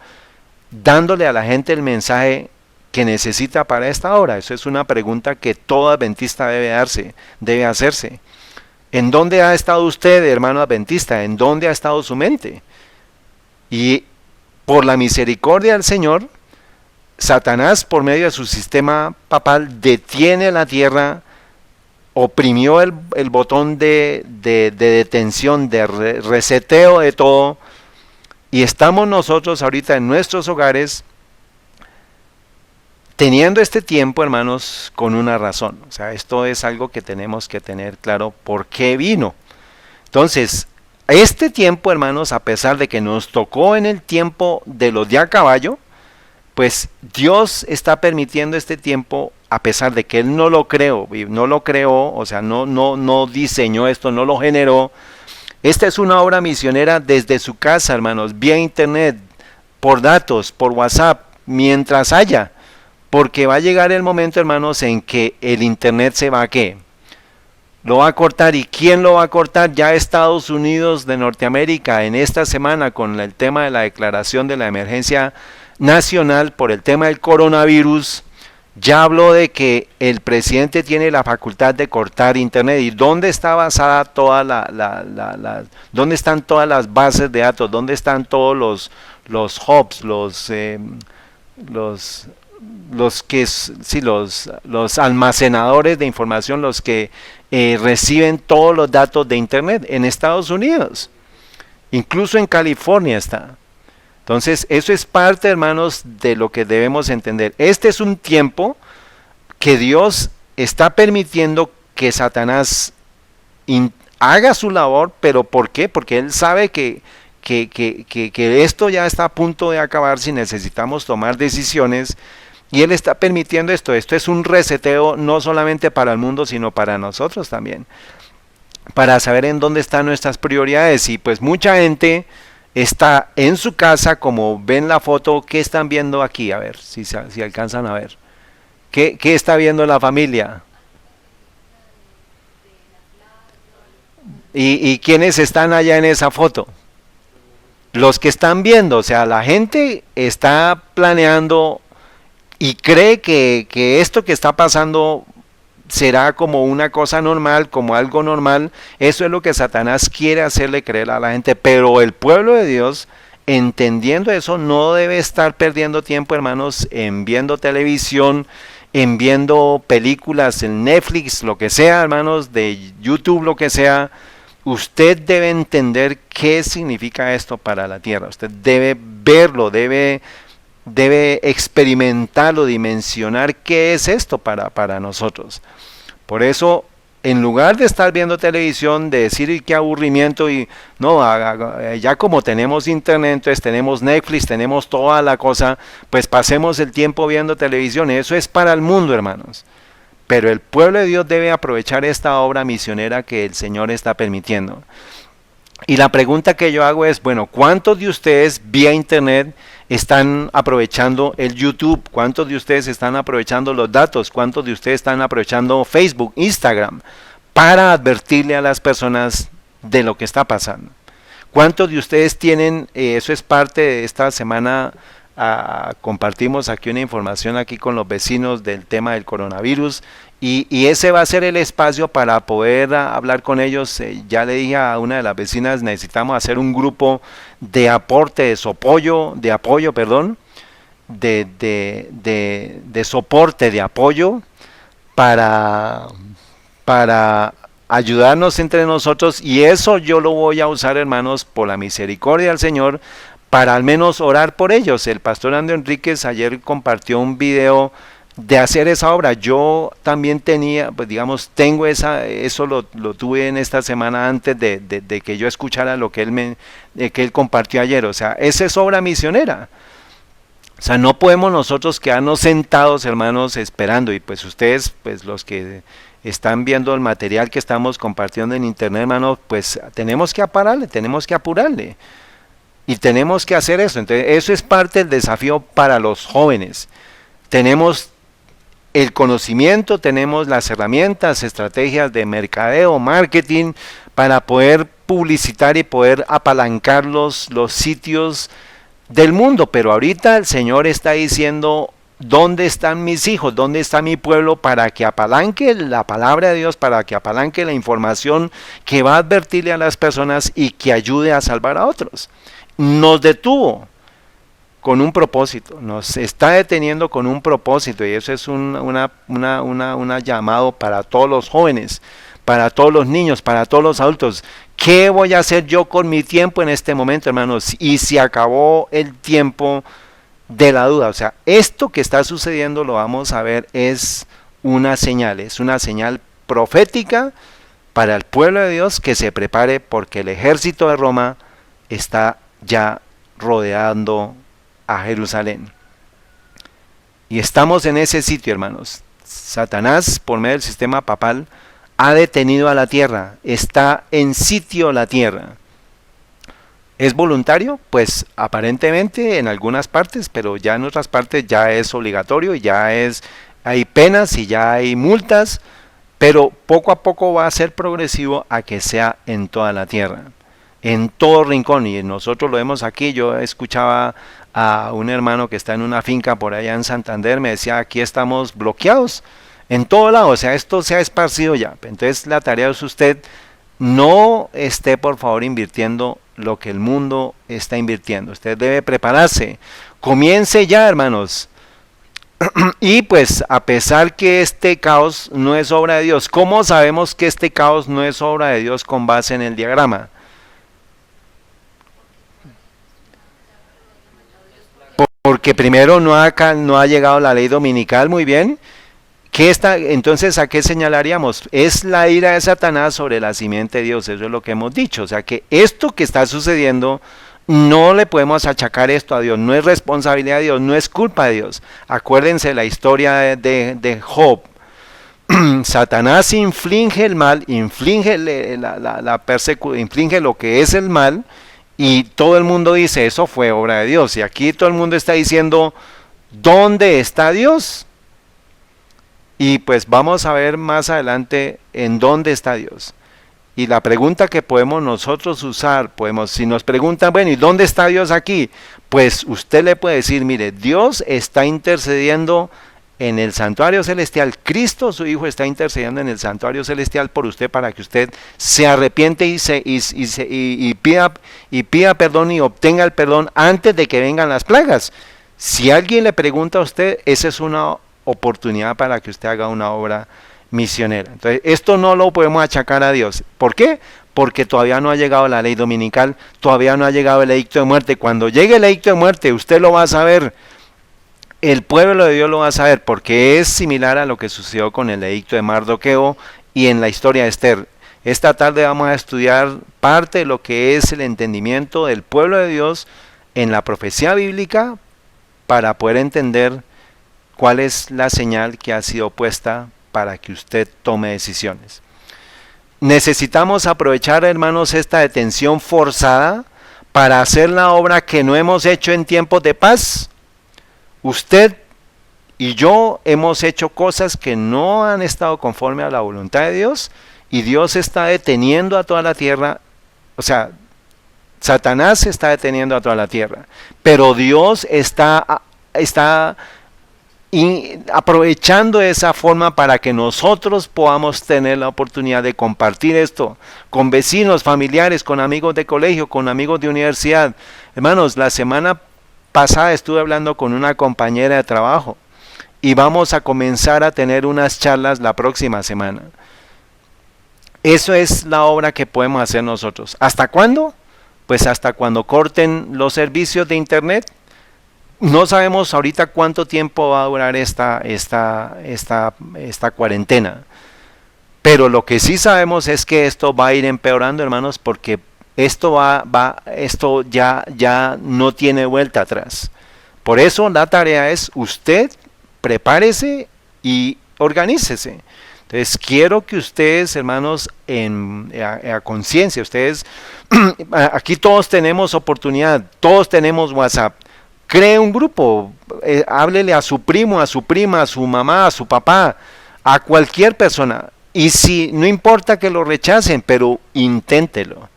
dándole a la gente el mensaje que necesita para esta hora? Eso es una pregunta que todo adventista debe hacerse. ¿En dónde ha estado usted, hermano adventista? ¿En dónde ha estado su mente? Y por la misericordia del Señor, Satanás, por medio de su sistema papal, detiene la tierra oprimió el botón de detención, de reseteo de todo, y estamos nosotros ahorita en nuestros hogares teniendo este tiempo, hermanos, con una razón. O sea, esto es algo que tenemos que tener claro por qué vino. Entonces, este tiempo, hermanos, a pesar de que nos tocó en el tiempo de los de a caballo, pues Dios está permitiendo este tiempo a pesar de que Él no lo creó, o sea, no diseñó esto, no lo generó. Esta es una obra misionera desde su casa, hermanos, vía internet, por datos, por WhatsApp, mientras haya. Porque va a llegar el momento, hermanos, en que el internet se va a ¿qué? Lo va a cortar. ¿Y quién lo va a cortar? Ya Estados Unidos de Norteamérica en esta semana con el tema de la declaración de la emergencia nacional por el tema del coronavirus, ya habló de que el presidente tiene la facultad de cortar internet. ¿Y dónde está basada toda dónde están todas las bases de datos? ¿Dónde están todos los hubs, los almacenadores de información, los que reciben todos los datos de internet? En Estados Unidos, incluso en California está. Entonces, eso es parte, hermanos, de lo que debemos entender. Este es un tiempo que Dios está permitiendo que Satanás haga su labor, pero ¿por qué? Porque Él sabe que esto ya está a punto de acabar si necesitamos tomar decisiones, y Él está permitiendo esto. Esto es un reseteo no solamente para el mundo, sino para nosotros también, para saber en dónde están nuestras prioridades. Y pues mucha gente está en su casa, como ven la foto. ¿Qué están viendo aquí? A ver, si alcanzan a ver. ¿Qué está viendo la familia? ¿Y quiénes están allá en esa foto? Los que están viendo. O sea, la gente está planeando y cree que esto que está pasando será como una cosa normal, como algo normal. Eso es lo que Satanás quiere hacerle creer a la gente. Pero el pueblo de Dios, entendiendo eso, no debe estar perdiendo tiempo, hermanos, en viendo televisión, en viendo películas, en Netflix, lo que sea, hermanos, de YouTube, lo que sea. Usted debe entender qué significa esto para la tierra. Usted debe verlo, debe experimentarlo, dimensionar qué es esto para nosotros. Por eso, en lugar de estar viendo televisión, de decir qué aburrimiento, y no, ya como tenemos internet, entonces tenemos Netflix, tenemos toda la cosa, pues pasemos el tiempo viendo televisión. Eso es para el mundo, hermanos. Pero el pueblo de Dios debe aprovechar esta obra misionera que el Señor está permitiendo. Y la pregunta que yo hago es, bueno, ¿cuántos de ustedes vía internet están aprovechando el YouTube? ¿Cuántos de ustedes están aprovechando los datos? ¿Cuántos de ustedes están aprovechando Facebook, Instagram, para advertirle a las personas de lo que está pasando? ¿Cuántos de ustedes tienen, eso es parte de esta semana, compartimos aquí una información aquí con los vecinos del tema del coronavirus, y ese va a ser el espacio para poder hablar con ellos. Ya le dije a una de las vecinas, necesitamos hacer un grupo de aporte, de soporte, de apoyo para ayudarnos entre nosotros, y eso yo lo voy a usar, hermanos, por la misericordia del Señor, para al menos orar por ellos. El pastor André Enríquez ayer compartió un video de hacer esa obra. Yo también tenía, pues digamos, tengo eso lo tuve en esta semana antes de que yo escuchara lo que él compartió ayer. O sea, esa es obra misionera. O sea, no podemos nosotros quedarnos sentados, hermanos, esperando. Y pues ustedes, pues los que están viendo el material que estamos compartiendo en internet, hermanos, pues tenemos que pararle, tenemos que apurarle. Y tenemos que hacer eso. Entonces, eso es parte del desafío para los jóvenes. Tenemos el conocimiento, tenemos las herramientas, estrategias de mercadeo, marketing, para poder publicitar y poder apalancar los sitios del mundo. Pero ahorita el Señor está diciendo, ¿dónde están mis hijos? ¿Dónde está mi pueblo? Para que apalanque la palabra de Dios, para que apalanque la información que va a advertirle a las personas y que ayude a salvar a otros. Nos detuvo con un propósito, nos está deteniendo con un propósito, y eso es una llamado para todos los jóvenes, para todos los niños, para todos los adultos. ¿Qué voy a hacer yo con mi tiempo en este momento, hermanos? Y se acabó el tiempo de la duda. O sea, esto que está sucediendo, lo vamos a ver, es una señal profética para el pueblo de Dios que se prepare, porque el ejército de Roma está ya rodeando a Jerusalén. Y estamos en ese sitio, hermanos. Satanás, por medio del sistema papal, ha detenido a la tierra, está en sitio la tierra. ¿Es voluntario? Pues aparentemente en algunas partes, pero ya en otras partes ya es obligatorio, y hay penas y ya hay multas, pero poco a poco va a ser progresivo a que sea en toda la tierra, en todo rincón. Y nosotros lo vemos aquí. Yo escuchaba a un hermano que está en una finca por allá en Santander, me decía, aquí estamos bloqueados en todo lado, o sea, esto se ha esparcido ya. Entonces la tarea es usted, no esté por favor invirtiendo lo que el mundo está invirtiendo. Usted debe prepararse, comience ya, hermanos. Y pues a pesar que este caos no es obra de Dios, ¿cómo sabemos que este caos no es obra de Dios con base en el diagrama? Porque primero no ha llegado la ley dominical, muy bien. Entonces, ¿a qué señalaríamos? Es la ira de Satanás sobre la simiente de Dios, eso es lo que hemos dicho. O sea que esto que está sucediendo, no le podemos achacar esto a Dios, no es responsabilidad de Dios, no es culpa de Dios. Acuérdense la historia de Job. Satanás inflige el mal, inflige inflige lo que es el mal, y todo el mundo dice, eso fue obra de Dios. Y aquí todo el mundo está diciendo, ¿dónde está Dios? Y pues vamos a ver más adelante en dónde está Dios. Y la pregunta que podemos nosotros usar, si nos preguntan, bueno, ¿y dónde está Dios aquí? Pues usted le puede decir, mire, Dios está intercediendo en el santuario celestial. Cristo, su Hijo, está intercediendo en el santuario celestial por usted, para que usted se arrepiente y pida perdón y obtenga el perdón antes de que vengan las plagas. Si alguien le pregunta a usted, esa es una oportunidad para que usted haga una obra misionera. Entonces, esto no lo podemos achacar a Dios. ¿Por qué? Porque todavía no ha llegado la ley dominical, todavía no ha llegado el edicto de muerte. Cuando llegue el edicto de muerte, usted lo va a saber, el pueblo de Dios lo va a saber, porque es similar a lo que sucedió con el edicto de Mardoqueo y en la historia de Esther. Esta tarde vamos a estudiar parte de lo que es el entendimiento del pueblo de Dios en la profecía bíblica, para poder entender cuál es la señal que ha sido puesta para que usted tome decisiones. Necesitamos aprovechar, hermanos, esta detención forzada para hacer la obra que no hemos hecho en tiempos de paz. Usted y yo hemos hecho cosas que no han estado conforme a la voluntad de Dios, y Dios está deteniendo a toda la tierra. O sea, Satanás está deteniendo a toda la tierra, pero Dios está aprovechando esa forma para que nosotros podamos tener la oportunidad de compartir esto con vecinos, familiares, con amigos de colegio, con amigos de universidad. Hermanos, la semana pasada estuve hablando con una compañera de trabajo, y vamos a comenzar a tener unas charlas la próxima semana. Eso es la obra que podemos hacer nosotros. ¿Hasta cuándo? Pues hasta cuando corten los servicios de internet. No sabemos ahorita cuánto tiempo va a durar esta cuarentena, pero lo que sí sabemos es que esto va a ir empeorando, hermanos, porque esto ya no tiene vuelta atrás. Por eso la tarea es, usted prepárese y organícese. Entonces quiero que ustedes, hermanos, a conciencia, ustedes, aquí todos tenemos oportunidad, todos tenemos WhatsApp. Cree un grupo, háblele a su primo, a su prima, a su mamá, a su papá, a cualquier persona. Y si no importa que lo rechacen, pero inténtelo.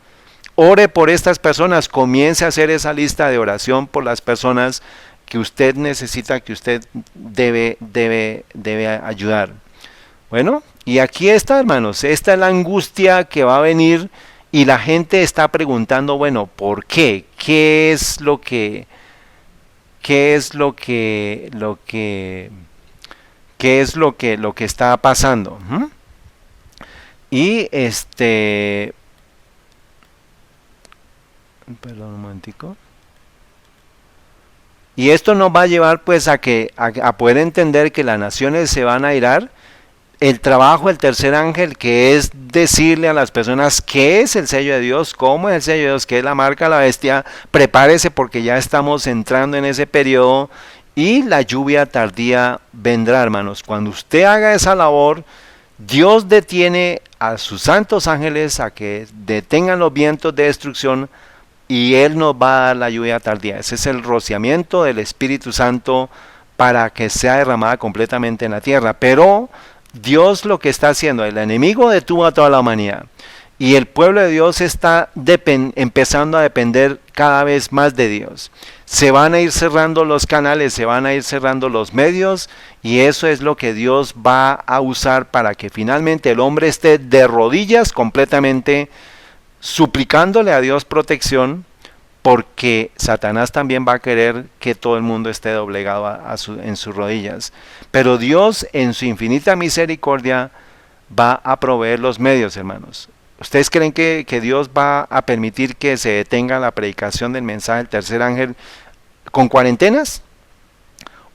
Ore por estas personas, comience a hacer esa lista de oración por las personas que usted necesita, que usted debe ayudar. Bueno, y aquí está, hermanos, esta es la angustia que va a venir, y la gente está preguntando, bueno, ¿por qué? ¿Qué es lo que qué es lo que está pasando. Y perdón un momentico. Y esto nos va a llevar pues a poder entender que las naciones se van a irar. El trabajo del tercer ángel, que es decirle a las personas qué es el sello de Dios, cómo es el sello de Dios, qué es la marca de la bestia, prepárese porque ya estamos entrando en ese periodo y la lluvia tardía vendrá, hermanos. Cuando usted haga esa labor, Dios detiene a sus santos ángeles a que detengan los vientos de destrucción y Él nos va a dar la lluvia tardía. Ese es el rociamiento del Espíritu Santo para que sea derramada completamente en la tierra. Pero Dios lo que está haciendo, el enemigo detuvo a toda la humanidad y el pueblo de Dios está empezando a depender cada vez más de Dios. Se van a ir cerrando los canales, se van a ir cerrando los medios y eso es lo que Dios va a usar para que finalmente el hombre esté de rodillas completamente suplicándole a Dios protección, porque Satanás también va a querer que todo el mundo esté doblegado en sus rodillas. Pero Dios en su infinita misericordia va a proveer los medios, hermanos. ¿Ustedes creen que Dios va a permitir que se detenga la predicación del mensaje del tercer ángel con cuarentenas?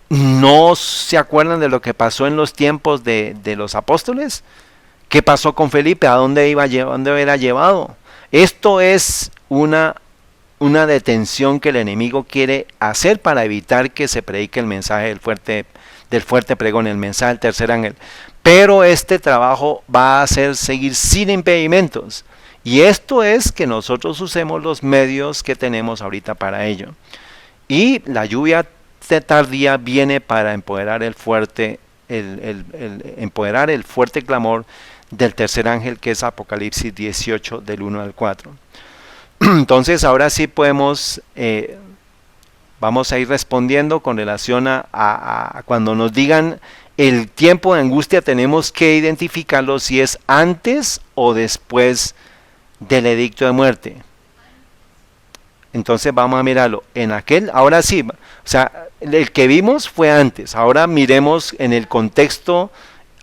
¿No se acuerdan de lo que pasó en los tiempos de los apóstoles? ¿Qué pasó con Felipe? ¿A dónde era llevado? Esto es una detención que el enemigo quiere hacer para evitar que se predique el mensaje del fuerte pregón, el mensaje del tercer ángel. Pero este trabajo va a seguir sin impedimentos. Y esto es que nosotros usemos los medios que tenemos ahorita para ello. Y la lluvia tardía viene para empoderar el fuerte clamor del tercer ángel, que es Apocalipsis 18 del 1 al 4. Entonces ahora sí vamos a ir respondiendo con relación a cuando nos digan el tiempo de angustia, tenemos que identificarlo si es antes o después del edicto de muerte. Entonces vamos a mirarlo ahora sí, o sea, el que vimos fue antes. Ahora miremos en el contexto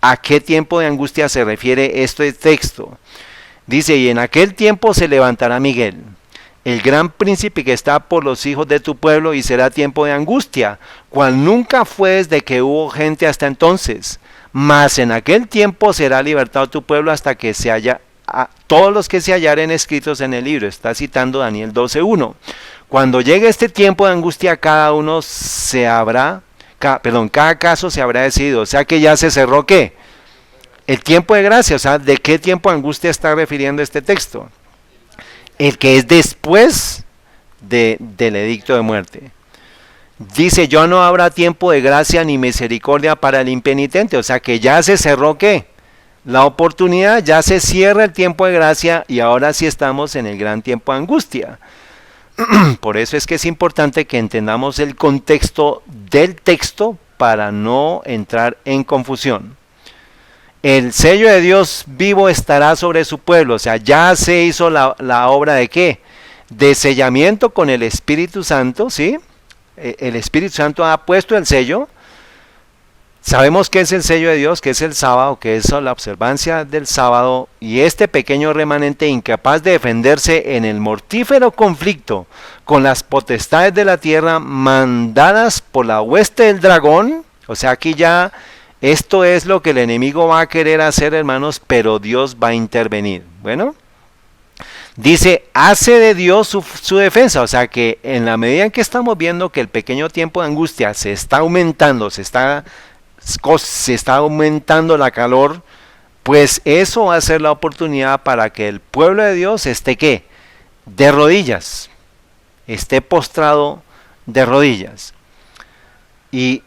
a qué tiempo de angustia se refiere este texto. Dice, y en aquel tiempo se levantará Miguel, el gran príncipe que está por los hijos de tu pueblo, y será tiempo de angustia, cual nunca fue desde que hubo gente hasta entonces. Mas en aquel tiempo será libertado tu pueblo hasta que se haya a todos los que se hallaren escritos en el libro. Está citando Daniel 12:1. Cuando llegue este tiempo de angustia, cada caso se habrá decidido. O sea que ya se cerró ¿qué? El tiempo de gracia. O sea, ¿de qué tiempo de angustia está refiriendo este texto? El que es después del edicto de muerte. Dice, ya no habrá tiempo de gracia ni misericordia para el impenitente. O sea que ya se cerró ¿qué? La oportunidad, ya se cierra el tiempo de gracia y ahora sí estamos en el gran tiempo de angustia. Por eso es que es importante que entendamos el contexto del texto para no entrar en confusión. El sello de Dios vivo estará sobre su pueblo. O sea, ya se hizo la obra de ¿qué? De sellamiento con el Espíritu Santo, ¿sí? El Espíritu Santo ha puesto el sello. Sabemos que es el sello de Dios, que es el sábado, que es la observancia del sábado, y este pequeño remanente incapaz de defenderse en el mortífero conflicto con las potestades de la tierra mandadas por la hueste del dragón. O sea, aquí ya esto es lo que el enemigo va a querer hacer, hermanos, pero Dios va a intervenir. Bueno, dice, hace de Dios su defensa. O sea que en la medida en que estamos viendo que el pequeño tiempo de angustia se está aumentando, se está aumentando la calor, pues eso va a ser la oportunidad para que el pueblo de Dios esté ¿qué? De rodillas, esté postrado de rodillas, y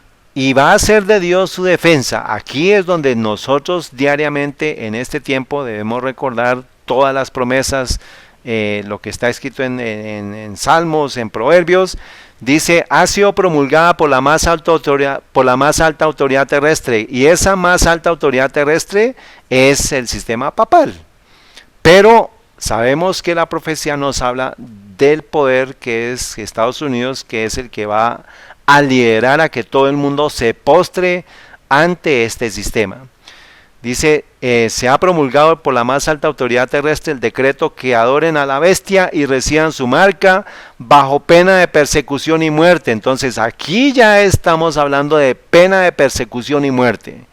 va a ser de Dios su defensa. Aquí es donde nosotros diariamente en este tiempo debemos recordar todas las promesas, lo que está escrito en Salmos, en Proverbios. Dice, ha sido promulgada por la más alta autoridad terrestre, y esa más alta autoridad terrestre es el sistema papal. Pero sabemos que la profecía nos habla del poder, que es Estados Unidos, que es el que va a liderar a que todo el mundo se postre ante este sistema. Dice, se ha promulgado por la más alta autoridad terrestre el decreto que adoren a la bestia y reciban su marca bajo pena de persecución y muerte. Entonces aquí ya estamos hablando de pena de persecución y muerte.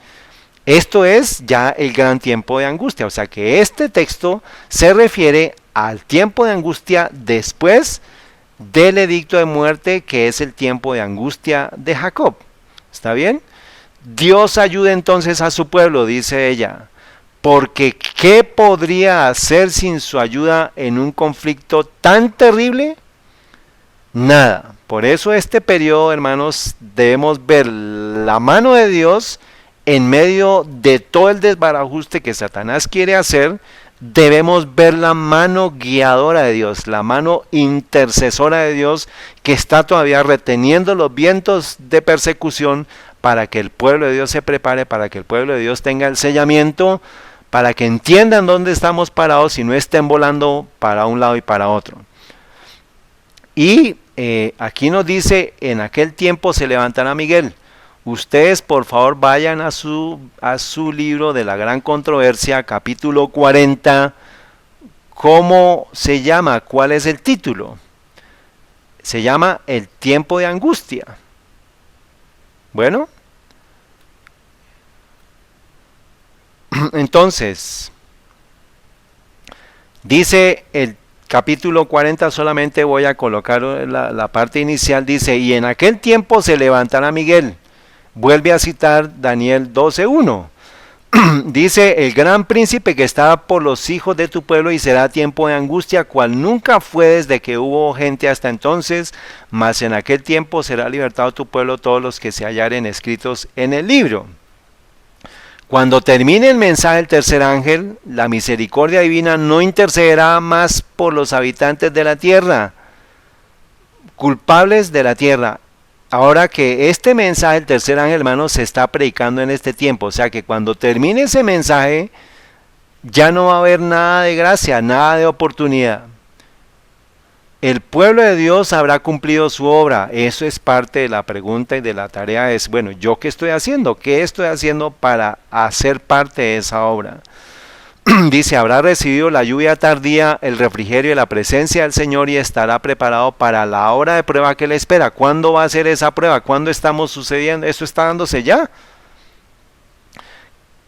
Esto es ya el gran tiempo de angustia. O sea que este texto se refiere al tiempo de angustia después del edicto de muerte, que es el tiempo de angustia de Jacob. ¿Está bien? Dios ayude entonces a su pueblo, dice ella, porque ¿qué podría hacer sin su ayuda en un conflicto tan terrible? Nada. Por eso este periodo, hermanos, debemos ver la mano de Dios en medio de todo el desbarajuste que Satanás quiere hacer. Debemos ver la mano guiadora de Dios, la mano intercesora de Dios, que está todavía reteniendo los vientos de persecución para que el pueblo de Dios se prepare, para que el pueblo de Dios tenga el sellamiento, para que entiendan dónde estamos parados y no estén volando para un lado y para otro. Y aquí nos dice, en aquel tiempo se levantará Miguel. Ustedes por favor vayan a su libro de la gran controversia, capítulo 40. ¿Cómo se llama? ¿Cuál es el título? Se llama El tiempo de angustia. Bueno, entonces, dice el capítulo 40, solamente voy a colocar la parte inicial, dice, y en aquel tiempo se levantará Miguel. Vuelve a citar Daniel 12:1. Dice, el gran príncipe que está por los hijos de tu pueblo, y será tiempo de angustia, cual nunca fue desde que hubo gente hasta entonces, mas en aquel tiempo será libertado tu pueblo todos los que se hallaren escritos en el libro. Cuando termine el mensaje del tercer ángel, la misericordia divina no intercederá más por los habitantes de la tierra, culpables de la tierra. Ahora que este mensaje del tercer ángel, hermano, se está predicando en este tiempo, o sea que cuando termine ese mensaje, ya no va a haber nada de gracia, nada de oportunidad. El pueblo de Dios habrá cumplido su obra. Eso es parte de la pregunta y de la tarea. Es, bueno, ¿yo qué estoy haciendo? ¿Qué estoy haciendo para hacer parte de esa obra? Dice, habrá recibido la lluvia tardía, el refrigerio y la presencia del Señor, y estará preparado para la hora de prueba que le espera. ¿Cuándo va a ser esa prueba? ¿Cuándo estamos sucediendo? ¿Esto está dándose ya?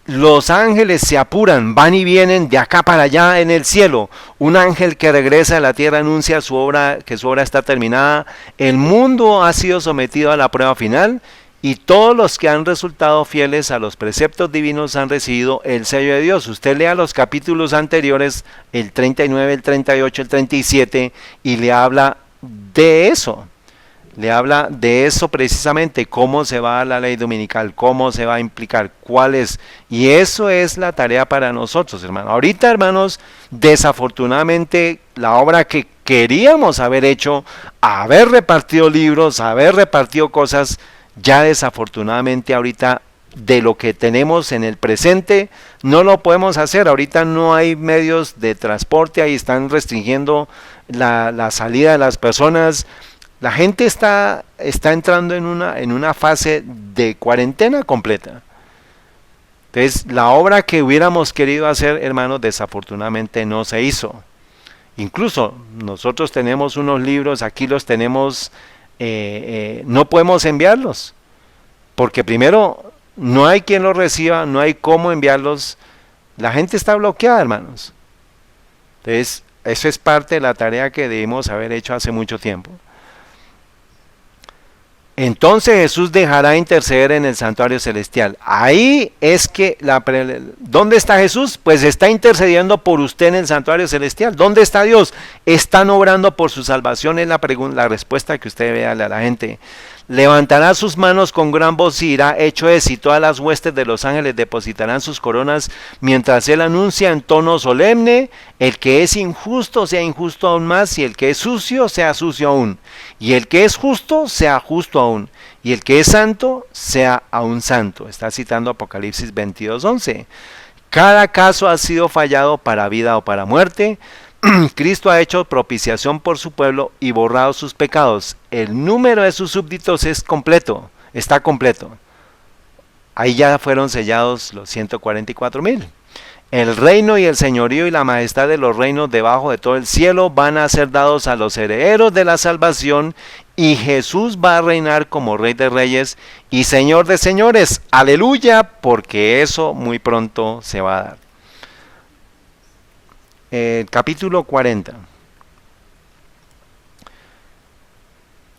Los ángeles se apuran, van y vienen de acá para allá en el cielo. Un ángel que regresa a la tierra anuncia su obra, que su obra está terminada. El mundo ha sido sometido a la prueba final, y todos los que han resultado fieles a los preceptos divinos han recibido el sello de Dios. Usted lea los capítulos anteriores, el 39, el 38, el 37, y le habla de eso. Le habla de eso precisamente, cómo se va a la ley dominical, cómo se va a implicar, cuál es. Y eso es la tarea para nosotros, hermanos. Ahorita, hermanos, desafortunadamente, la obra que queríamos haber hecho, haber repartido libros, haber repartido cosas, ya desafortunadamente ahorita de lo que tenemos en el presente no lo podemos hacer. Ahorita no hay medios de transporte, ahí están restringiendo la salida de las personas. La gente está entrando en una fase de cuarentena completa. Entonces la obra que hubiéramos querido hacer, hermanos, desafortunadamente no se hizo. Incluso nosotros tenemos unos libros, aquí los tenemos, no podemos enviarlos, porque primero no hay quien los reciba, no hay cómo enviarlos, la gente está bloqueada, hermanos. Entonces eso es parte de la tarea que debimos haber hecho hace mucho tiempo. Entonces Jesús dejará interceder en el santuario celestial. Ahí es que, ¿dónde está Jesús? Pues está intercediendo por usted en el santuario celestial. ¿Dónde está Dios? Están obrando por su salvación, es la respuesta que usted debe darle a la gente. Levantará sus manos con gran voz y dirá, hecho es, y todas las huestes de los ángeles depositarán sus coronas, mientras él anuncia en tono solemne, el que es injusto sea injusto aún más, y el que es sucio sea sucio aún, y el que es justo sea justo aún, y el que es santo sea aún santo. Está citando Apocalipsis 22:11. Cada caso ha sido fallado para vida o para muerte, Cristo ha hecho propiciación por su pueblo y borrado sus pecados. El número de sus súbditos es completo, está completo. Ahí ya fueron sellados los 144,000. El reino y el señorío y la majestad de los reinos debajo de todo el cielo van a ser dados a los herederos de la salvación, y Jesús va a reinar como Rey de Reyes y Señor de Señores. Aleluya, porque eso muy pronto se va a dar. Capítulo 40.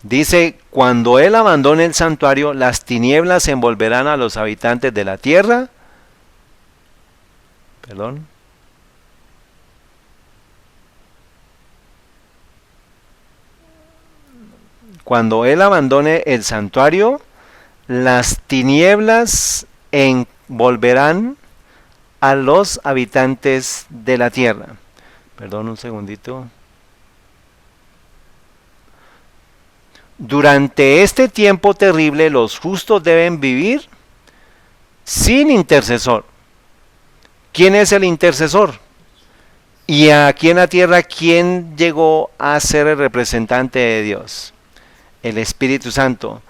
Dice: cuando Él abandone el santuario, las tinieblas envolverán a los habitantes de la tierra. Perdón. Cuando Él abandone el santuario, las tinieblas envolverán a los habitantes de la tierra. Perdón, un segundito. Durante este tiempo terrible, los justos deben vivir sin intercesor. ¿Quién es el intercesor? Y aquí en la tierra, ¿quién llegó a ser el representante de Dios? El Espíritu Santo.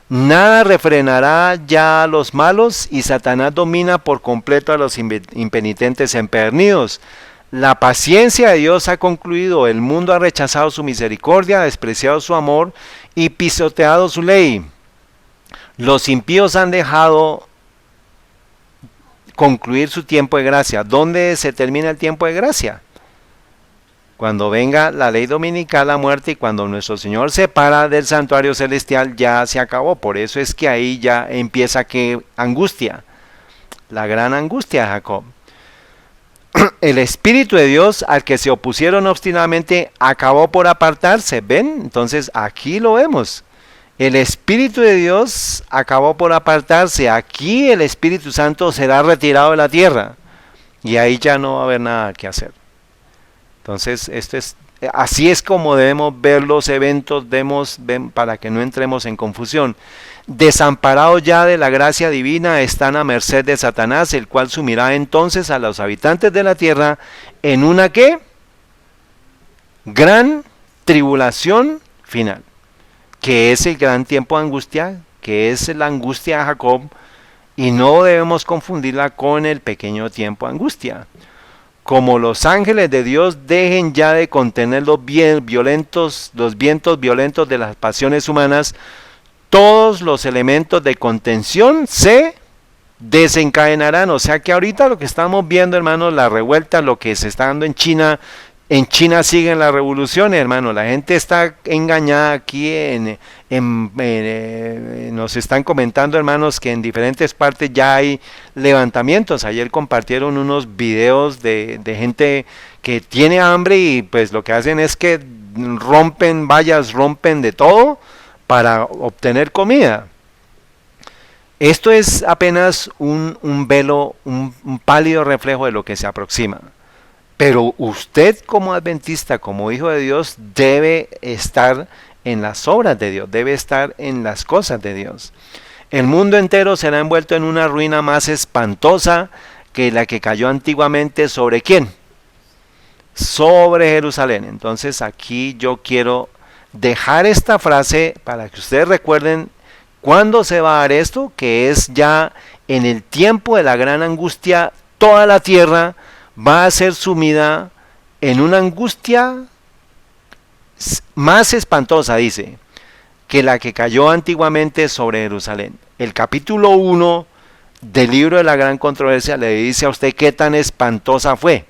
Nada refrenará ya a los malos, y Satanás domina por completo a los impenitentes empedernidos. La paciencia de Dios ha concluido. El mundo ha rechazado su misericordia, despreciado su amor y pisoteado su ley. Los impíos han dejado concluir su tiempo de gracia. ¿Dónde se termina el tiempo de gracia? Cuando venga la ley dominical, la muerte, y cuando nuestro Señor se para del santuario celestial, ya se acabó. Por eso es que ahí ya empieza que angustia, la gran angustia de Jacob. El Espíritu de Dios, al que se opusieron obstinadamente, acabó por apartarse. ¿Ven? Entonces aquí lo vemos. El Espíritu de Dios acabó por apartarse. Aquí el Espíritu Santo será retirado de la tierra, y ahí ya no va a haber nada que hacer. Entonces, así es como debemos ver los eventos, para que no entremos en confusión. Desamparados ya de la gracia divina, están a merced de Satanás, el cual sumirá entonces a los habitantes de la tierra en una ¿qué? Gran tribulación final, que es el gran tiempo de angustia, que es la angustia de Jacob, y no debemos confundirla con el pequeño tiempo de angustia. Como los ángeles de Dios dejen ya de contener los vientos violentos de las pasiones humanas, todos los elementos de contención se desencadenarán. O sea que ahorita lo que estamos viendo, hermanos, la revuelta, lo que se está dando en China siguen las revoluciones, hermano. La gente está engañada aquí. Nos están comentando, hermanos, que en diferentes partes ya hay levantamientos. Ayer compartieron unos videos de gente que tiene hambre, y pues lo que hacen es que rompen vallas, rompen de todo para obtener comida. Esto es apenas un velo, un pálido reflejo de lo que se aproxima. Pero usted, como adventista, como hijo de Dios, debe estar en las obras de Dios, debe estar en las cosas de Dios. El mundo entero será envuelto en una ruina más espantosa que la que cayó antiguamente. ¿Sobre quién? Sobre Jerusalén. Entonces aquí yo quiero dejar esta frase para que ustedes recuerden cuándo se va a dar esto, que es ya en el tiempo de la gran angustia. Toda la tierra va a ser sumida en una angustia más espantosa, dice, que la que cayó antiguamente sobre Jerusalén. El capítulo 1 del libro de la gran controversia le dice a usted qué tan espantosa fue,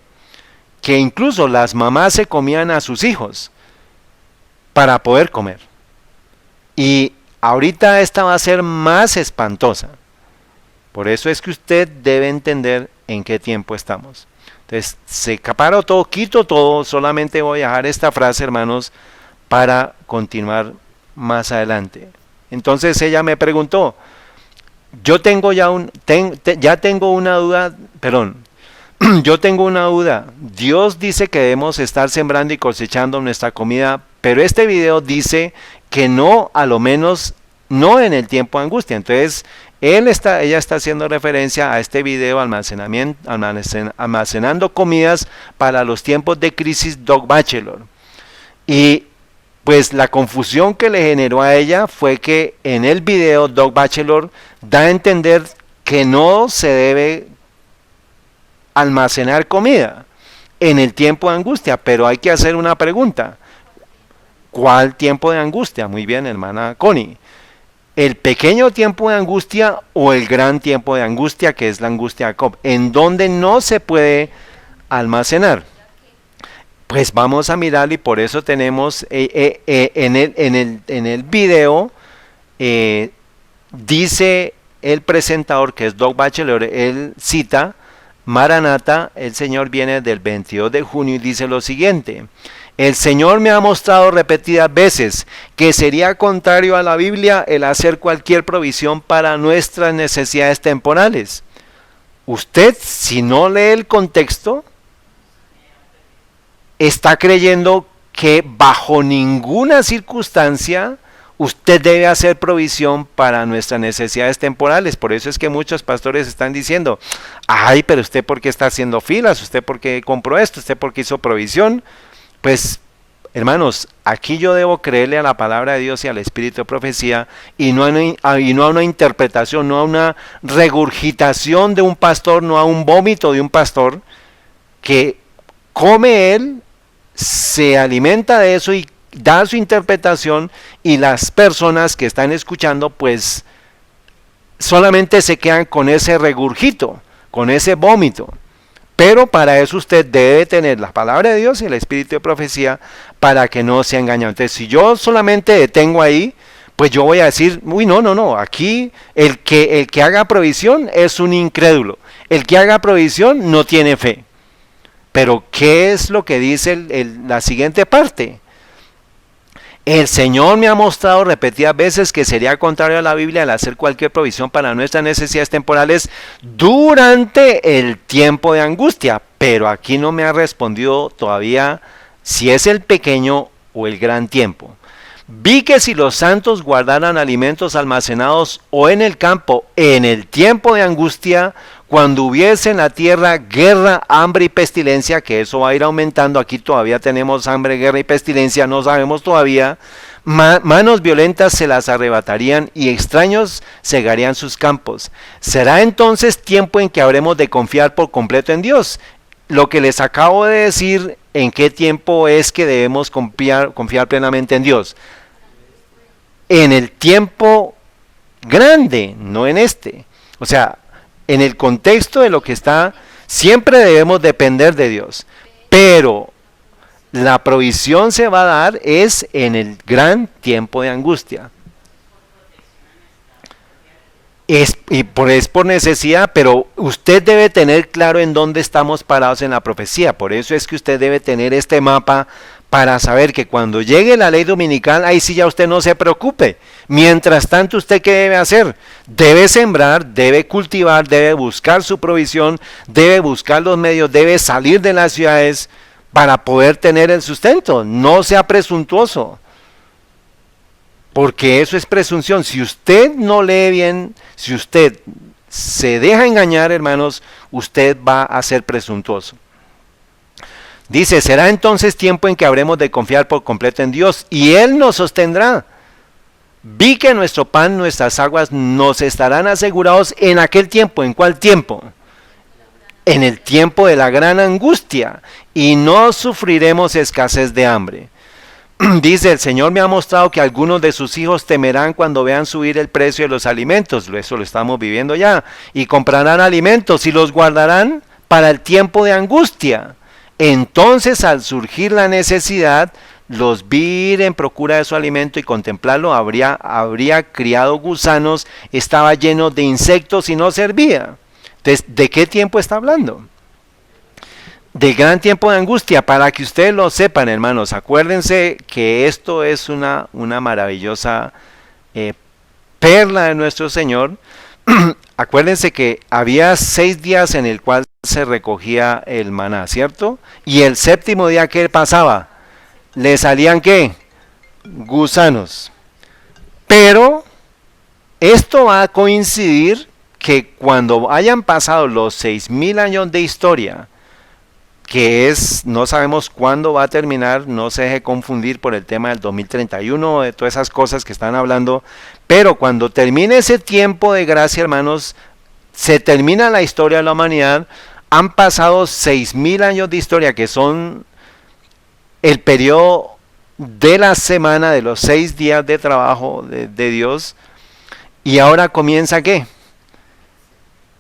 que incluso las mamás se comían a sus hijos para poder comer. Y ahorita esta va a ser más espantosa. Por eso es que usted debe entender en qué tiempo estamos. Entonces, se paró todo, quito todo, solamente voy a dejar esta frase, hermanos, para continuar más adelante. Entonces ella me preguntó, yo tengo ya tengo una duda, yo tengo una duda. Dios dice que debemos estar sembrando y cosechando nuestra comida, pero este video dice que no, a lo menos no en el tiempo de angustia. Entonces Ella está haciendo referencia a este video almacenando comidas para los tiempos de crisis Doug Batchelor. Y pues la confusión que le generó a ella fue que en el video Doug Batchelor da a entender que no se debe almacenar comida en el tiempo de angustia, pero hay que hacer una pregunta. ¿Cuál tiempo de angustia? Muy bien, hermana Connie. ¿El pequeño tiempo de angustia o el gran tiempo de angustia, que es la angustia de Jacob? ¿En donde no se puede almacenar? Pues vamos a mirarlo, y por eso tenemos en el video, dice el presentador, que es Doug Batchelor, él cita: Maranata, el Señor viene, del 22 de junio, y dice lo siguiente: el Señor me ha mostrado repetidas veces que sería contrario a la Biblia el hacer cualquier provisión para nuestras necesidades temporales. Usted, si no lee el contexto, está creyendo que bajo ninguna circunstancia usted debe hacer provisión para nuestras necesidades temporales. Por eso es que muchos pastores están diciendo: ay, pero usted ¿por qué está haciendo filas? ¿Usted por qué compró esto? ¿Usted por qué hizo provisión? Pues, hermanos, aquí yo debo creerle a la palabra de Dios y al espíritu de profecía, y no a una interpretación, no a una regurgitación de un pastor, no a un vómito de un pastor, que come él, se alimenta de eso y da su interpretación, y las personas que están escuchando pues solamente se quedan con ese regurgito, con ese vómito. Pero para eso usted debe tener la palabra de Dios y el espíritu de profecía para que no sea engañado. Entonces, si yo solamente detengo ahí, pues yo voy a decir: uy, no, aquí el que haga provisión es un incrédulo, el que haga provisión no tiene fe. Pero ¿qué es lo que dice la siguiente parte? El Señor me ha mostrado repetidas veces que sería contrario a la Biblia el hacer cualquier provisión para nuestras necesidades temporales durante el tiempo de angustia. Pero aquí no me ha respondido todavía si es el pequeño o el gran tiempo. Vi que si los santos guardaran alimentos almacenados o en el campo en el tiempo de angustia, cuando hubiese en la tierra guerra, hambre y pestilencia, que eso va a ir aumentando, aquí todavía tenemos hambre, guerra y pestilencia, no sabemos todavía, manos violentas se las arrebatarían y extraños cegarían sus campos. Será entonces tiempo en que habremos de confiar por completo en Dios. Lo que les acabo de decir, ¿en qué tiempo es que debemos confiar plenamente en Dios? En el tiempo grande, no en este. O sea, en el contexto de lo que está, siempre debemos depender de Dios. Pero la provisión se va a dar es en el gran tiempo de angustia. Es por necesidad, pero usted debe tener claro en dónde estamos parados en la profecía. Por eso es que usted debe tener este mapa para saber que cuando llegue la ley dominical, ahí sí ya usted no se preocupe. Mientras tanto, ¿usted qué debe hacer? Debe sembrar, debe cultivar, debe buscar su provisión, debe buscar los medios, debe salir de las ciudades para poder tener el sustento. No sea presuntuoso, porque eso es presunción. Si usted no lee bien, si usted se deja engañar, hermanos, usted va a ser presuntuoso. Dice: será entonces tiempo en que habremos de confiar por completo en Dios, y Él nos sostendrá. Vi que nuestro pan, nuestras aguas nos estarán asegurados en aquel tiempo. ¿En cuál tiempo? En el tiempo de la gran angustia, y no sufriremos escasez de hambre. Dice: el Señor me ha mostrado que algunos de sus hijos temerán cuando vean subir el precio de los alimentos. Eso lo estamos viviendo ya. Y comprarán alimentos y los guardarán para el tiempo de angustia. Entonces, al surgir la necesidad, los vi ir en procura de su alimento, y contemplarlo habría criado gusanos, estaba lleno de insectos y no servía. Entonces, ¿de qué tiempo está hablando? Del gran tiempo de angustia. Para que ustedes lo sepan, hermanos, acuérdense que esto es una maravillosa perla de nuestro Señor. Acuérdense que había 6 días en el cual se recogía el maná, ¿cierto? Y el séptimo día, ¿qué pasaba? Le salían, ¿qué? Gusanos. Pero Esto va a coincidir que cuando hayan pasado los 6000 años de historia, que es, no sabemos cuándo va a terminar, no se deje confundir por el tema del 2031, de todas esas cosas que están hablando, pero cuando termine ese tiempo de gracia, hermanos, se termina la historia de la humanidad, han pasado 6000 años de historia, que son el periodo de la semana, de los 6 días de trabajo de Dios, y ahora comienza ¿qué?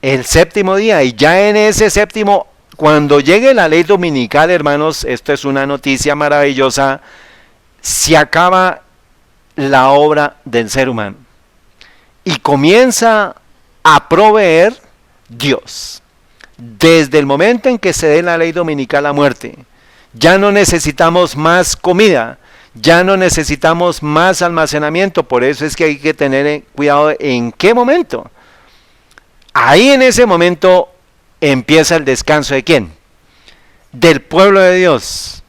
El séptimo día, y ya en ese séptimo, cuando llegue la ley dominical, hermanos, esto es una noticia maravillosa, se acaba la obra del ser humano y comienza a proveer Dios. Desde el momento en que se dé la ley dominical a muerte, ya no necesitamos más comida, ya no necesitamos más almacenamiento, por eso es que hay que tener cuidado en qué momento. Ahí en ese momento empieza el descanso de ¿quién? Del pueblo de Dios.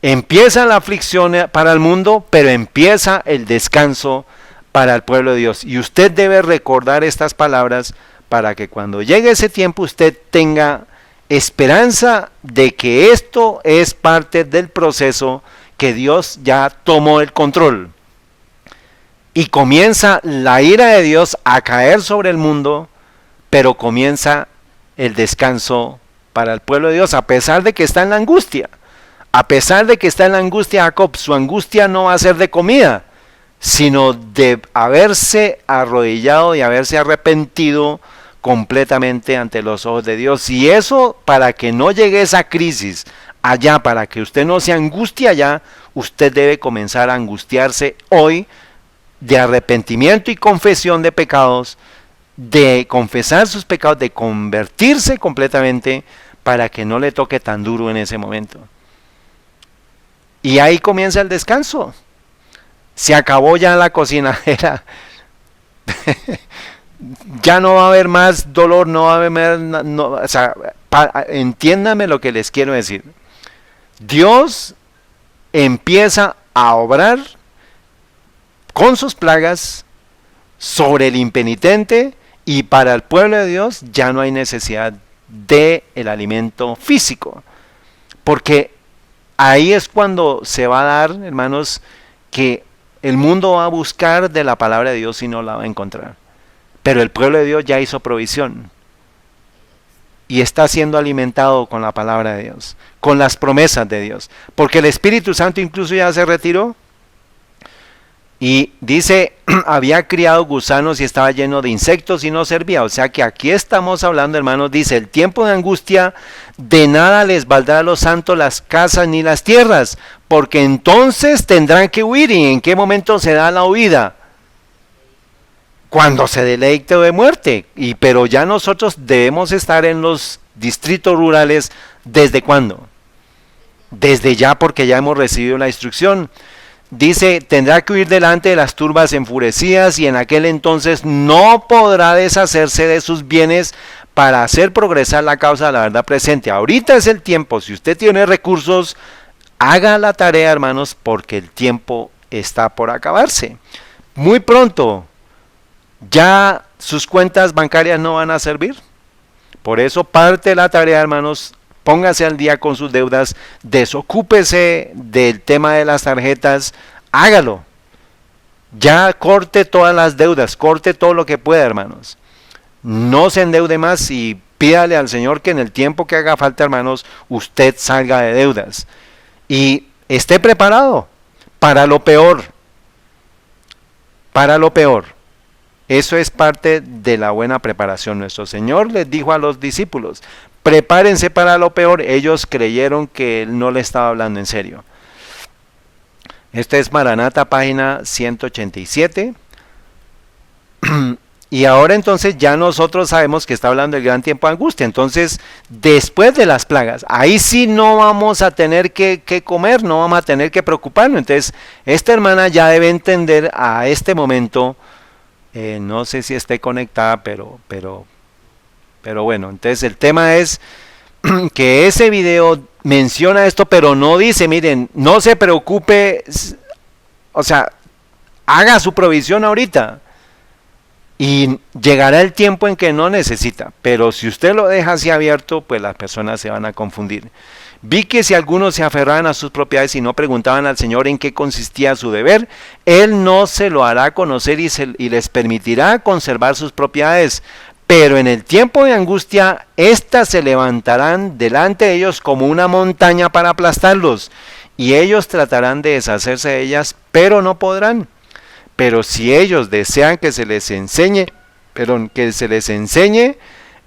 Empieza la aflicción para el mundo, pero empieza el descanso para el pueblo de Dios. Y usted debe recordar estas palabras para que cuando llegue ese tiempo usted tenga esperanza de que esto es parte del proceso, que Dios ya tomó el control. Y comienza la ira de Dios a caer sobre el mundo, pero comienza el descanso para el pueblo de Dios, a pesar de que está en la angustia. A pesar de que está en la angustia Jacob, su angustia no va a ser de comida, sino de haberse arrodillado y haberse arrepentido completamente ante los ojos de Dios. Y eso, para que no llegue esa crisis allá, para que usted no se angustie allá, usted debe comenzar a angustiarse hoy de arrepentimiento y confesión de pecados, de confesar sus pecados, de convertirse completamente para que no le toque tan duro en ese momento. Y ahí comienza el descanso. Se acabó ya la cocinadera. Ya no va a haber más dolor, no va a haber más, no, o sea, entiéndame lo que les quiero decir. Dios empieza a obrar con sus plagas sobre el impenitente, y para el pueblo de Dios ya no hay necesidad de el alimento físico, porque ahí es cuando se va a dar, hermanos, que el mundo va a buscar de la palabra de Dios y no la va a encontrar. Pero el pueblo de Dios ya hizo provisión y está siendo alimentado con la palabra de Dios, con las promesas de Dios, porque el Espíritu Santo incluso ya se retiró. Y dice, había criado gusanos y estaba lleno de insectos y no servía. O sea que aquí estamos hablando, hermanos, dice, el tiempo de angustia, de nada les valdrá a los santos las casas ni las tierras, porque entonces tendrán que huir. ¿Y en qué momento se da la huida? Cuando se deleite de muerte. Pero ya nosotros debemos estar en los distritos rurales, ¿desde cuándo? Desde ya, porque ya hemos recibido la instrucción. Dice, tendrá que huir delante de las turbas enfurecidas, y en aquel entonces no podrá deshacerse de sus bienes para hacer progresar la causa de la verdad presente. Ahorita es el tiempo. Si usted tiene recursos, haga la tarea, hermanos, porque el tiempo está por acabarse. Muy pronto ya sus cuentas bancarias no van a servir. Por eso parte de la tarea, hermanos, póngase al día con sus deudas, desocúpese del tema de las tarjetas, hágalo. Ya corte todas las deudas, corte todo lo que pueda, hermanos. No se endeude más y pídale al Señor que en el tiempo que haga falta, hermanos, usted salga de deudas. Y esté preparado para lo peor. Para lo peor. Eso es parte de la buena preparación. Nuestro Señor les dijo a los discípulos, prepárense para lo peor. Ellos creyeron que Él no le estaba hablando en serio. Este es Maranata, página 187. Y ahora entonces ya nosotros sabemos que está hablando del gran tiempo de angustia. Entonces, después de las plagas, ahí sí no vamos a tener que comer, no vamos a tener que preocuparnos. Entonces, esta hermana ya debe entender a este momento, no sé si esté conectada, pero bueno, entonces el tema es que ese video menciona esto, pero no dice, miren, no se preocupe, o sea, haga su provisión ahorita. Y llegará el tiempo en que no necesita, pero si usted lo deja así abierto, pues las personas se van a confundir. Vi que si algunos se aferraban a sus propiedades y no preguntaban al Señor en qué consistía su deber, Él no se lo hará conocer y les permitirá conservar sus propiedades. Pero en el tiempo de angustia, éstas se levantarán delante de ellos como una montaña para aplastarlos, y ellos tratarán de deshacerse de ellas, pero no podrán. Pero si ellos desean que se les enseñe,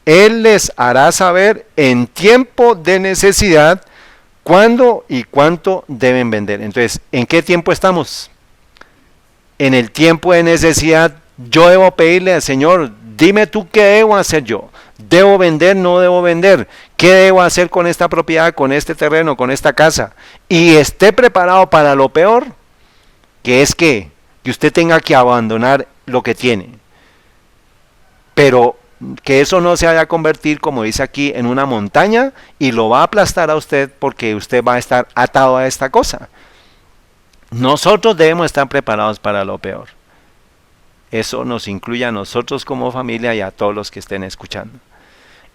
Él les hará saber en tiempo de necesidad cuándo y cuánto deben vender. Entonces, ¿en qué tiempo estamos? En el tiempo de necesidad, yo debo pedirle al Señor, dime tú qué debo hacer yo. ¿Debo vender? ¿No debo vender? ¿Qué debo hacer con esta propiedad, con este terreno, con esta casa? Y esté preparado para lo peor, que es que usted tenga que abandonar lo que tiene. Pero que eso no se vaya a convertir, como dice aquí, en una montaña y lo va a aplastar a usted porque usted va a estar atado a esta cosa. Nosotros debemos estar preparados para lo peor. Eso nos incluye a nosotros como familia y a todos los que estén escuchando.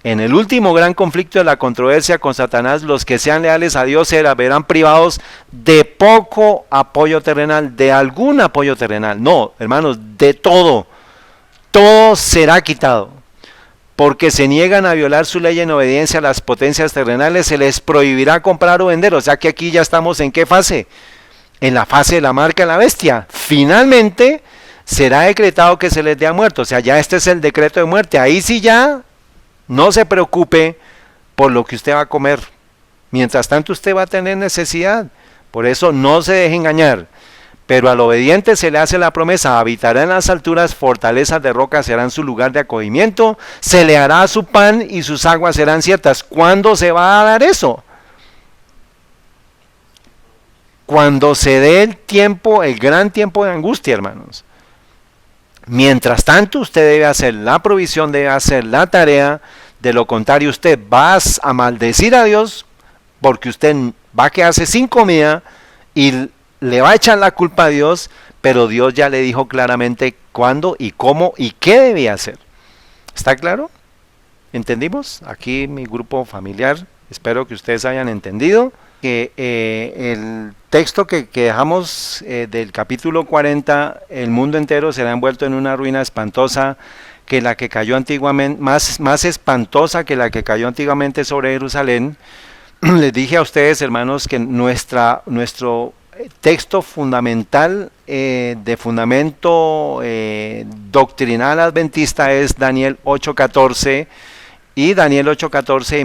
En el último gran conflicto de la controversia con Satanás, los que sean leales a Dios se verán privados de poco apoyo terrenal, de algún apoyo terrenal. No, hermanos, de todo. Todo será quitado. Porque se niegan a violar su ley en obediencia a las potencias terrenales, se les prohibirá comprar o vender. O sea que aquí ya estamos ¿en qué fase? En la fase de la marca de la bestia. Finalmente será decretado que se les dé a muerto. O sea, ya este es el decreto de muerte. Ahí sí ya no se preocupe por lo que usted va a comer. Mientras tanto usted va a tener necesidad. Por eso no se deje engañar. Pero al obediente se le hace la promesa, habitará en las alturas, fortalezas de roca serán su lugar de acogimiento, se le hará su pan y sus aguas serán ciertas. ¿Cuándo se va a dar eso? Cuando se dé el tiempo, el gran tiempo de angustia, hermanos. Mientras tanto, usted debe hacer la provisión, debe hacer la tarea. De lo contrario, usted va a maldecir a Dios porque usted va a quedarse sin comida y le va a echar la culpa a Dios, pero Dios ya le dijo claramente cuándo y cómo y qué debía hacer. ¿Está claro? ¿Entendimos? Aquí mi grupo familiar, espero que ustedes hayan entendido que el texto que dejamos del capítulo 40, el mundo entero será envuelto en una ruina espantosa que la que cayó antiguamente, más espantosa que la que cayó antiguamente sobre Jerusalén. Les dije a ustedes, hermanos, que nuestro texto fundamental de fundamento doctrinal adventista es Daniel 8:14. Y Daniel 8:14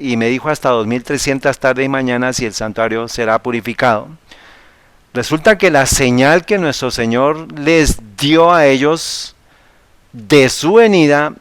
y me dijo hasta 2300 tarde y mañana si el santuario será purificado. Resulta que la señal que nuestro Señor les dio a ellos de su venida,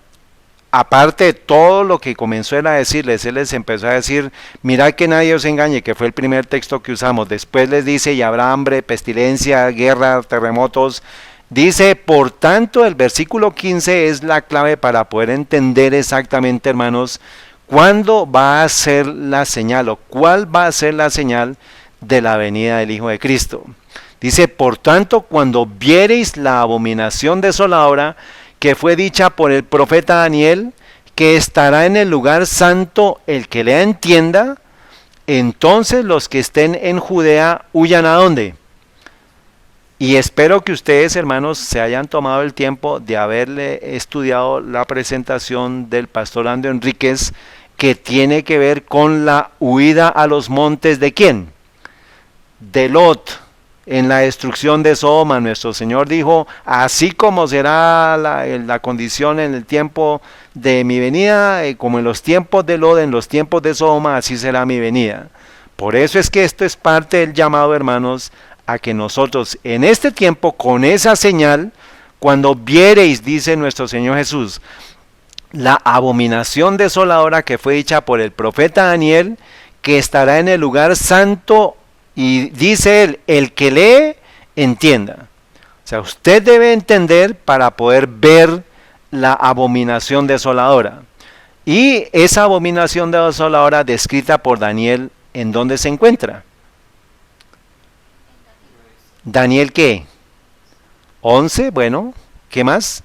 aparte de todo lo que comenzó él a decirles, él les empezó a decir, mirad que nadie os engañe, que fue el primer texto que usamos. Después les dice, y habrá hambre, pestilencia, guerra, terremotos. Dice, por tanto, el versículo 15 es la clave para poder entender exactamente, hermanos, cuándo va a ser la señal o cuál va a ser la señal de la venida del Hijo de Cristo. Dice, por tanto, cuando viereis la abominación desoladora que fue dicha por el profeta Daniel, que estará en el lugar santo el que lea entienda, entonces los que estén en Judea huyan ¿a dónde? Y espero que ustedes, hermanos, se hayan tomado el tiempo de haberle estudiado la presentación del pastor André Enríquez, que tiene que ver con la huida a los montes ¿de quién? De Lot. En la destrucción de Sodoma, nuestro Señor dijo, así como será la condición en el tiempo de mi venida, como en los tiempos de Lot, en los tiempos de Sodoma, así será mi venida. Por eso es que esto es parte del llamado, hermanos, a que nosotros en este tiempo, con esa señal, cuando viereis, dice nuestro Señor Jesús, la abominación desoladora que fue dicha por el profeta Daniel, que estará en el lugar santo, y dice él, el que lee, entienda. O sea, usted debe entender para poder ver la abominación desoladora. Y esa abominación desoladora descrita por Daniel, ¿en dónde se encuentra? Daniel, ¿qué? 11, bueno, ¿qué más?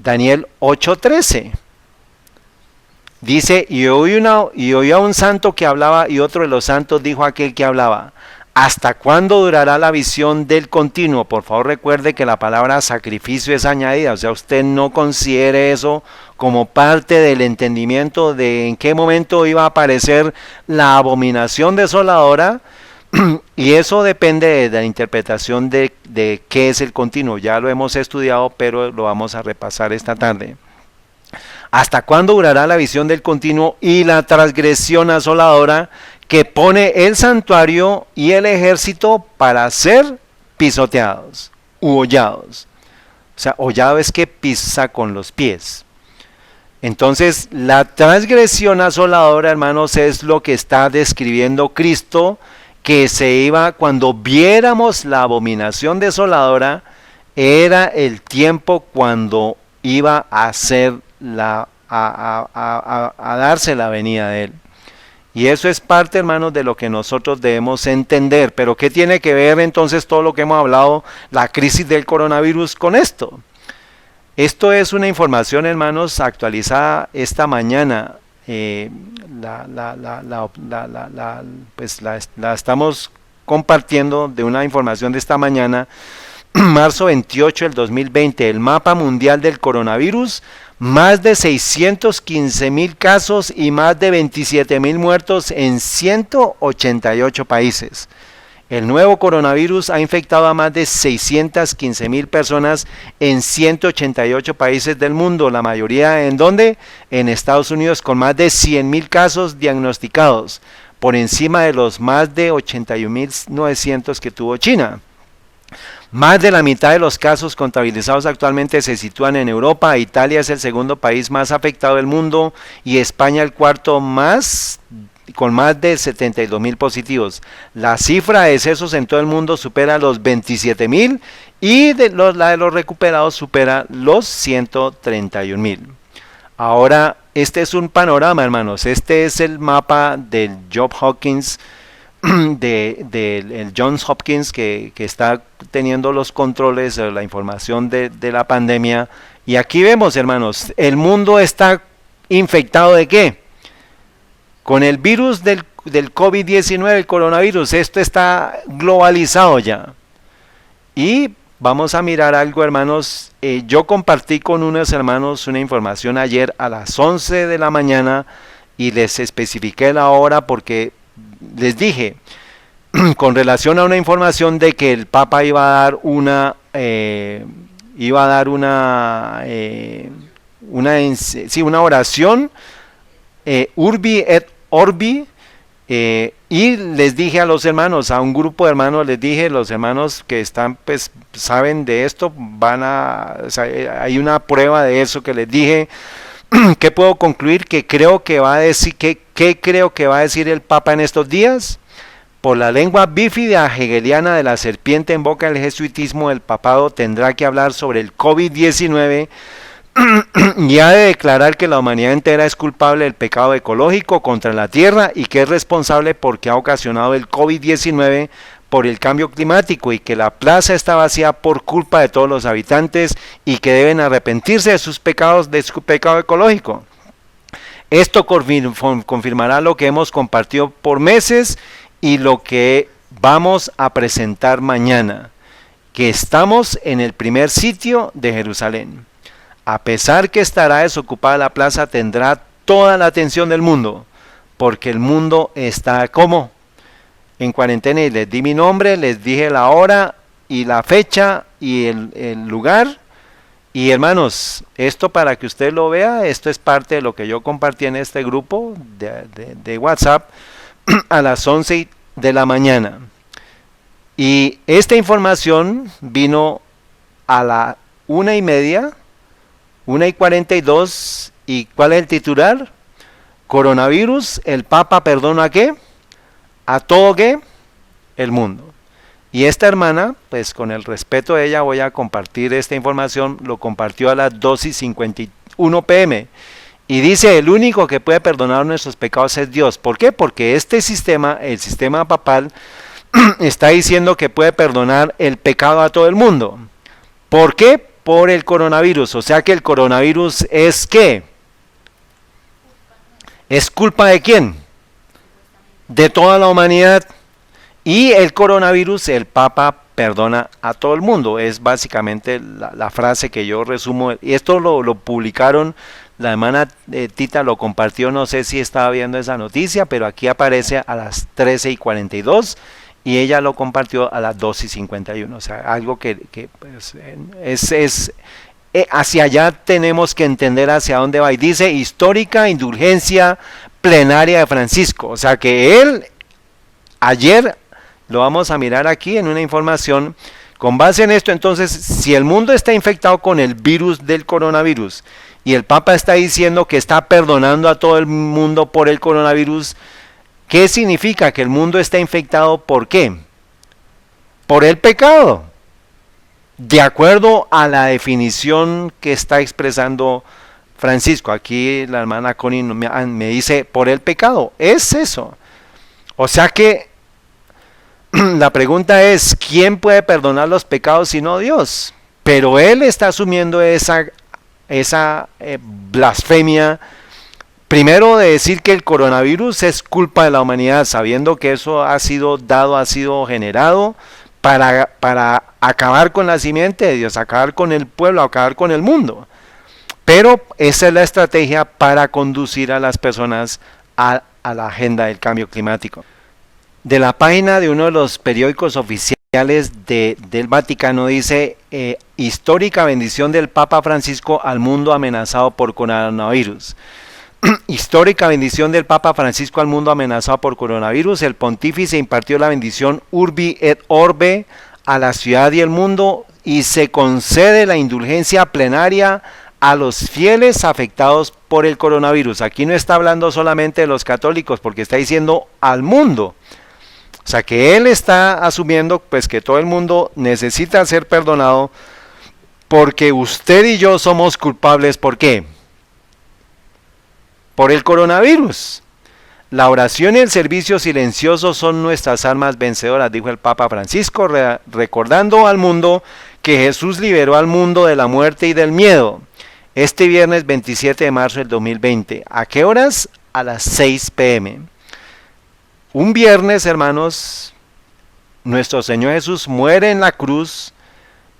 Daniel 8:13. Dice, y oí a un santo que hablaba, y otro de los santos dijo a aquel que hablaba: ¿hasta cuándo durará la visión del continuo? Por favor, recuerde que la palabra sacrificio es añadida, o sea, usted no considere eso como parte del entendimiento de en qué momento iba a aparecer la abominación desoladora, y eso depende de la interpretación de qué es el continuo. Ya lo hemos estudiado, pero lo vamos a repasar esta tarde. ¿Hasta cuándo durará la visión del continuo y la transgresión asoladora que pone el santuario y el ejército para ser pisoteados u hollados? O sea, hollado es que pisa con los pies. Entonces, la transgresión asoladora, hermanos, es lo que está describiendo Cristo, que se iba, cuando viéramos la abominación desoladora, era el tiempo cuando iba a ser a darse la venida de él. Y eso es parte, hermanos, de lo que nosotros debemos entender. Pero ¿qué tiene que ver entonces todo lo que hemos hablado, la crisis del coronavirus, con esto? Esto es una información, hermanos, actualizada esta mañana. La estamos compartiendo de una información de esta mañana, marzo 28 del 2020, el mapa mundial del coronavirus. Más de 615,000 casos y más de 27,000 muertos en 188 países. El nuevo coronavirus ha infectado a más de 615,000 personas en 188 países del mundo, la mayoría ¿en dónde? En Estados Unidos, con más de 100,000 casos diagnosticados, por encima de los más de 81,900 que tuvo China. Más de la mitad de los casos contabilizados actualmente se sitúan en Europa. Italia es el segundo país más afectado del mundo y España el cuarto más, con más de 72,000 positivos. La cifra de decesos en todo el mundo supera los 27,000 y la de los recuperados supera los 131,000. Ahora, este es un panorama, hermanos. Este es el mapa del Johns Hopkins, el Johns Hopkins que está teniendo los controles de la información de la pandemia. Y aquí vemos, hermanos, el mundo está infectado ¿de qué? Con el virus del COVID-19, el coronavirus. Esto está globalizado ya. Y vamos a mirar algo, hermanos. Yo compartí con unos hermanos una información ayer a las 11 de la mañana y les especifiqué la hora porque les dije, con relación a una información de que el Papa iba a dar una oración, Urbi et Orbi, y les dije a los hermanos, a un grupo de hermanos, les dije, los hermanos que están, pues, saben de esto, hay una prueba de eso que les dije. ¿Qué puedo concluir? Que creo que va a decir, ¿qué creo que va a decir el Papa en estos días? Por la lengua bífida hegeliana de la serpiente en boca del jesuitismo, el papado tendrá que hablar sobre el COVID-19 y ha de declarar que la humanidad entera es culpable del pecado ecológico contra la tierra y que es responsable porque ha ocasionado el COVID-19 por el cambio climático y que la plaza está vacía por culpa de todos los habitantes y que deben arrepentirse de sus pecados, de su pecado ecológico. Esto confirmará lo que hemos compartido por meses y lo que vamos a presentar mañana, que estamos en el primer sitio de Jerusalén. A pesar que estará desocupada la plaza, tendrá toda la atención del mundo, porque el mundo está ¿cómo? En cuarentena, y les di mi nombre, les dije la hora y la fecha y el lugar. Y hermanos, esto para que usted lo vea, esto es parte de lo que yo compartí en este grupo de WhatsApp a las 11 de la mañana. Y esta información vino a la 1:30, 1:42, ¿y cuál es el titular? Coronavirus, el Papa perdona ¿qué? A todo ¿qué? El mundo. Y esta hermana, pues con el respeto de ella voy a compartir esta información, lo compartió a las 2:51 p.m. Y dice, el único que puede perdonar nuestros pecados es Dios. ¿Por qué? Porque este sistema, el sistema papal, está diciendo que puede perdonar el pecado a todo el mundo. ¿Por qué? por el coronavirus. O sea que el coronavirus es ¿qué? ¿Es culpa de quién? De toda la humanidad. Y el coronavirus, el Papa perdona a todo el mundo. Es básicamente la frase que yo resumo. Y esto lo publicaron, la hermana Tita lo compartió, no sé si estaba viendo esa noticia, pero aquí aparece a las 13:42 y ella lo compartió a las 2:51. O sea, algo que pues, hacia allá tenemos que entender hacia dónde va. Y dice histórica indulgencia plenaria de Francisco. O sea que él ayer, lo vamos a mirar aquí en una información, con base en esto, entonces, si el mundo está infectado con el virus del coronavirus y el Papa está diciendo que está perdonando a todo el mundo por el coronavirus, ¿qué significa? Que el mundo está infectado ¿por qué? Por el pecado. De acuerdo a la definición que está expresando Francisco, aquí la hermana Connie me dice, por el pecado, es eso. O sea que la pregunta es, ¿quién puede perdonar los pecados sino Dios? Pero él está asumiendo esa blasfemia, primero de decir que el coronavirus es culpa de la humanidad, sabiendo que eso ha sido dado, ha sido generado para acabar con la simiente de Dios, acabar con el pueblo, acabar con el mundo. Pero esa es la estrategia para conducir a las personas a la agenda del cambio climático. De la página de uno de los periódicos oficiales del Vaticano dice, histórica bendición del Papa Francisco al mundo amenazado por coronavirus. Histórica bendición del Papa Francisco al mundo amenazado por coronavirus. El pontífice impartió la bendición Urbi et Orbe a la ciudad y el mundo y se concede la indulgencia plenaria a los fieles afectados por el coronavirus. Aquí no está hablando solamente de los católicos, porque está diciendo al mundo. O sea que él está asumiendo pues que todo el mundo necesita ser perdonado porque usted y yo somos culpables. ¿Por qué? Por el coronavirus. La oración y el servicio silencioso son nuestras armas vencedoras, dijo el Papa Francisco, recordando al mundo que Jesús liberó al mundo de la muerte y del miedo. Este viernes 27 de marzo del 2020. ¿A qué horas? A las 6 p.m. Un viernes, hermanos, nuestro Señor Jesús muere en la cruz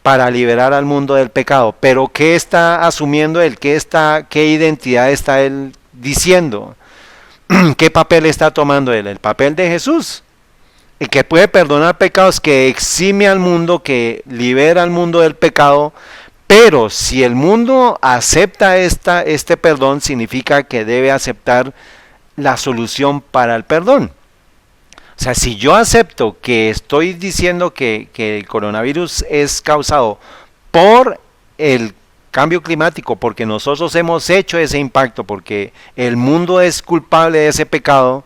para liberar al mundo del pecado. Pero ¿qué está asumiendo él? ¿Qué identidad está él diciendo? ¿Qué papel está tomando él? El papel de Jesús, el que puede perdonar pecados, que exime al mundo, que libera al mundo del pecado. Pero si el mundo acepta este perdón, significa que debe aceptar la solución para el perdón. O sea, si yo acepto que estoy diciendo que el coronavirus es causado por el cambio climático, porque nosotros hemos hecho ese impacto, porque el mundo es culpable de ese pecado,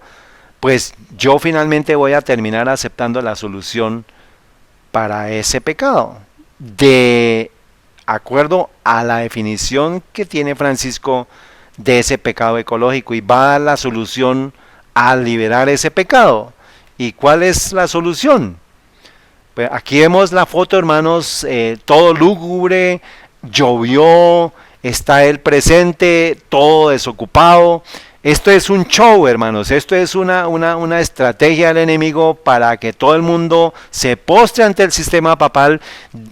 pues yo finalmente voy a terminar aceptando la solución para ese pecado. De acuerdo a la definición que tiene Francisco de ese pecado ecológico, y va a dar la solución a liberar ese pecado. ¿Y cuál es la solución? Pues aquí vemos la foto, hermanos, todo lúgubre, llovió, está él presente, todo desocupado. Esto es un show, hermanos, esto es una estrategia del enemigo para que todo el mundo se postre ante el sistema papal.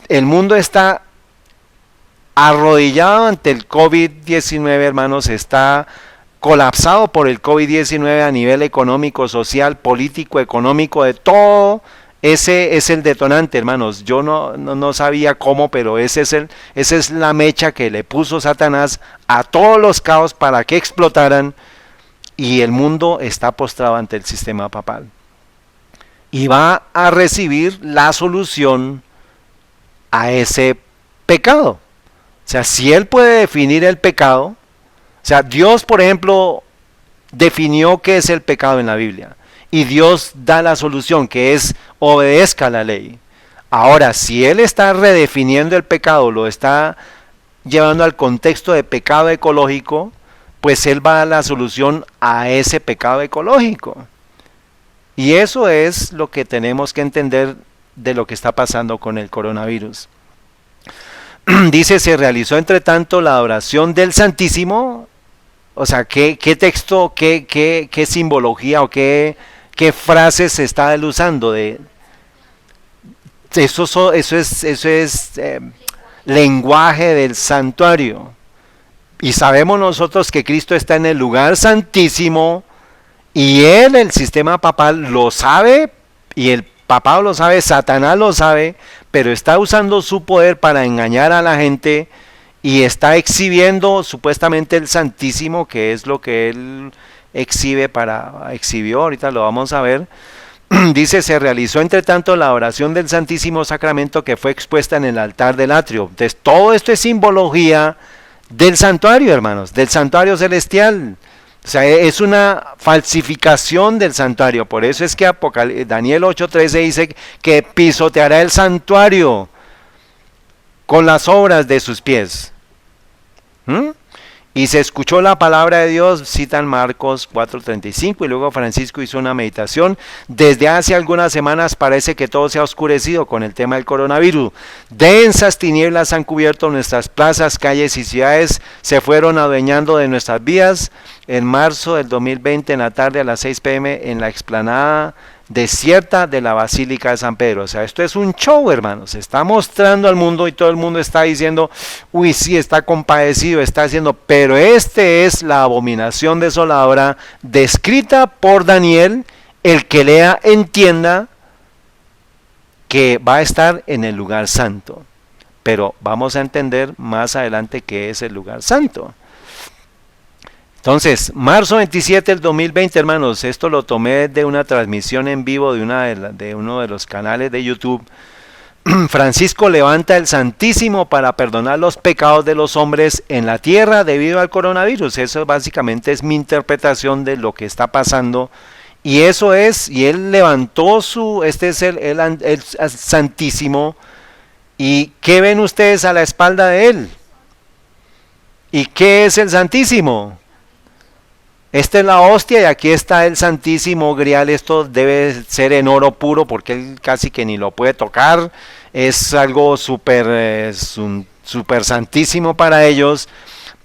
El mundo está arrodillado ante el COVID-19, hermanos, está colapsado por el COVID-19 a nivel económico, social, político, económico, de todo. Ese es el detonante, hermanos. Yo no sabía cómo, pero esa es la mecha que le puso Satanás a todos los caos para que explotaran, y el mundo está postrado ante el sistema papal. Y va a recibir la solución a ese pecado. O sea, si él puede definir el pecado, o sea, Dios, por ejemplo, definió qué es el pecado en la Biblia. Y Dios da la solución, que es obedezca la ley. Ahora, si Él está redefiniendo el pecado, lo está llevando al contexto de pecado ecológico, pues Él va a dar la solución a ese pecado ecológico. Y eso es lo que tenemos que entender de lo que está pasando con el coronavirus. Dice, se realizó entre tanto la adoración del Santísimo. O sea, ¿qué texto, qué simbología o qué frases se está él usando? Eso es lenguaje del santuario. Y sabemos nosotros que Cristo está en el lugar santísimo y él, el sistema papal, lo sabe y el papado lo sabe, Satanás lo sabe, pero está usando su poder para engañar a la gente y está exhibiendo supuestamente el Santísimo, que es lo que él exhibió, ahorita lo vamos a ver. Dice, se realizó entre tanto la oración del Santísimo Sacramento que fue expuesta en el altar del atrio. Entonces, todo esto es simbología del santuario, hermanos, del santuario celestial. O sea, es una falsificación del santuario. Por eso es que Daniel 8:13 dice que pisoteará el santuario con las obras de sus pies. Y se escuchó la palabra de Dios, citan Marcos 4:35, y luego Francisco hizo una meditación. Desde hace algunas semanas parece que todo se ha oscurecido con el tema del coronavirus. Densas tinieblas han cubierto nuestras plazas, calles y ciudades, se fueron adueñando de nuestras vías. En marzo del 2020, en la tarde a las 6 p.m., en la explanada desierta de la Basílica de San Pedro. O sea, esto es un show, hermanos. Se está mostrando al mundo y todo el mundo está diciendo, uy, sí, está compadecido, está haciendo, pero este es la abominación desoladora descrita por Daniel. El que lea entienda que va a estar en el lugar santo, pero vamos a entender más adelante qué es el lugar santo. Entonces, marzo 27 del 2020, hermanos, esto lo tomé de una transmisión en vivo de uno de los canales de YouTube. Francisco levanta el Santísimo para perdonar los pecados de los hombres en la tierra debido al coronavirus. Eso básicamente es mi interpretación de lo que está pasando. Y eso es, y él levantó este es el Santísimo. ¿Y qué ven ustedes a la espalda de él? ¿Y qué es el Santísimo? Esta es la hostia y aquí está el Santísimo Grial. Esto debe ser en oro puro porque él casi que ni lo puede tocar. Es algo súper santísimo para ellos.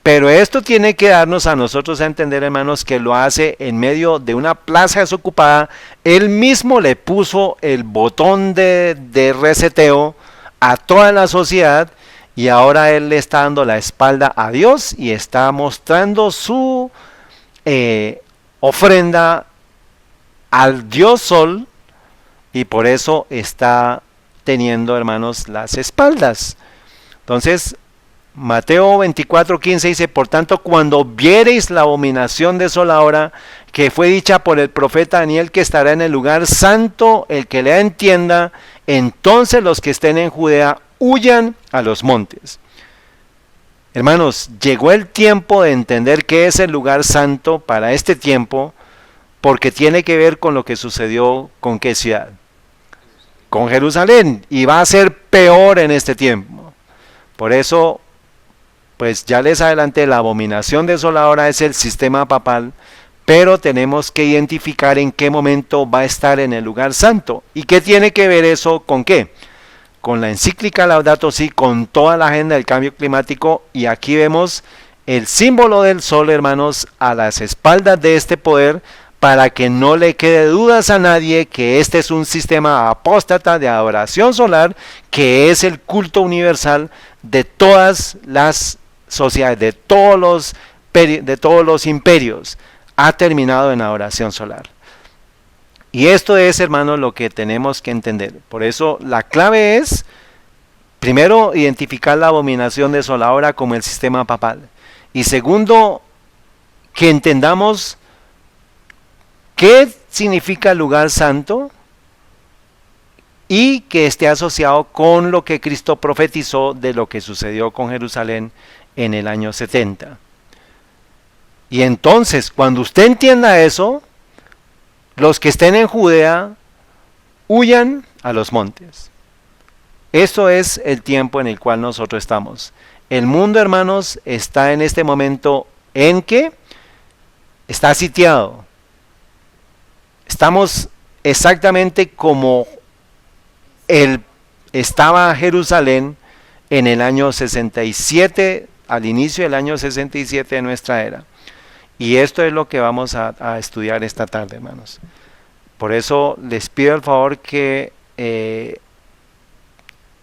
Pero esto tiene que darnos a nosotros a entender, hermanos, que lo hace en medio de una plaza desocupada. Él mismo le puso el botón de reseteo a toda la sociedad y ahora él le está dando la espalda a Dios y está mostrando su ofrenda al Dios Sol y por eso está teniendo, hermanos, las espaldas. Entonces, Mateo 24:15 dice, por tanto, cuando viereis la abominación desoladora que fue dicha por el profeta Daniel, que estará en el lugar santo, el que lea entienda, entonces los que estén en Judea huyan a los montes. Hermanos, llegó el tiempo de entender qué es el lugar santo para este tiempo, porque tiene que ver con lo que sucedió con qué ciudad, con Jerusalén, y va a ser peor en este tiempo. Por eso, pues ya les adelanté, la abominación desoladora es el sistema papal, pero tenemos que identificar en qué momento va a estar en el lugar santo. ¿Y qué tiene que ver eso con qué? Con la encíclica Laudato Si, con toda la agenda del cambio climático, y aquí vemos el símbolo del sol, hermanos, a las espaldas de este poder, para que no le quede dudas a nadie que este es un sistema apóstata de adoración solar, que es el culto universal de todas las sociedades, de todos los imperios, ha terminado en adoración solar. Y esto es, hermanos, lo que tenemos que entender. Por eso la clave es, primero, identificar la abominación desoladora como el sistema papal. Y segundo, que entendamos qué significa el lugar santo y que esté asociado con lo que Cristo profetizó de lo que sucedió con Jerusalén en el año 70. Y entonces, cuando usted entienda eso, los que estén en Judea huyan a los montes. Eso es el tiempo en el cual nosotros estamos. El mundo, hermanos, está en este momento en que está sitiado. Estamos exactamente como estaba Jerusalén en el año 67, al inicio del año 67 de nuestra era. Y esto es lo que vamos a estudiar esta tarde, hermanos. Por eso les pido el favor que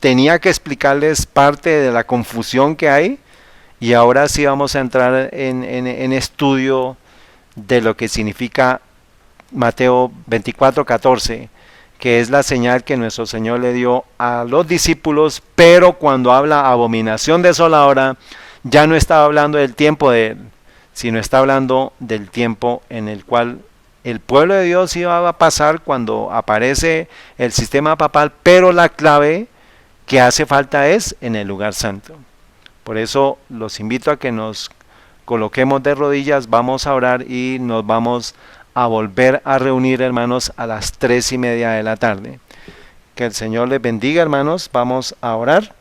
tenía que explicarles parte de la confusión que hay, y ahora sí vamos a entrar en estudio de lo que significa Mateo 24:14, que es la señal que nuestro Señor le dio a los discípulos, pero cuando habla abominación desoladora, ya no estaba hablando del tiempo de él, sino está hablando del tiempo en el cual el pueblo de Dios iba a pasar cuando aparece el sistema papal, pero la clave que hace falta es en el lugar santo. Por eso los invito a que nos coloquemos de rodillas, vamos a orar y nos vamos a volver a reunir, hermanos, a las 3:30 de la tarde. Que el Señor les bendiga, hermanos. Vamos a orar.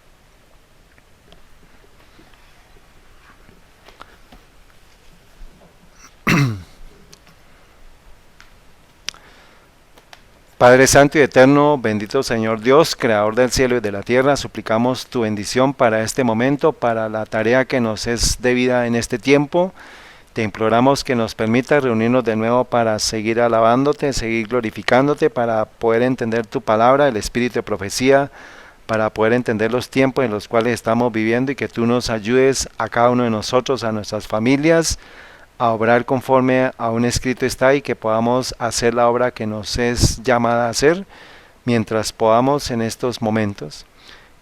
Padre Santo y Eterno, bendito Señor Dios, Creador del cielo y de la tierra, suplicamos tu bendición para este momento, para la tarea que nos es debida en este tiempo. Te imploramos que nos permitas reunirnos de nuevo para seguir alabándote, seguir glorificándote, para poder entender tu palabra, el espíritu de profecía, para poder entender los tiempos en los cuales estamos viviendo, y que tú nos ayudes a cada uno de nosotros, a nuestras familias, a obrar conforme a un escrito está, y que podamos hacer la obra que nos es llamada a hacer mientras podamos en estos momentos.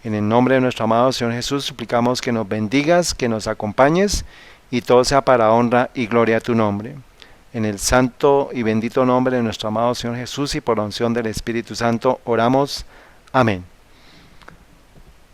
En el nombre de nuestro amado Señor Jesús suplicamos que nos bendigas, que nos acompañes, y todo sea para honra y gloria a tu nombre. En el santo y bendito nombre de nuestro amado Señor Jesús y por la unción del Espíritu Santo oramos. Amén.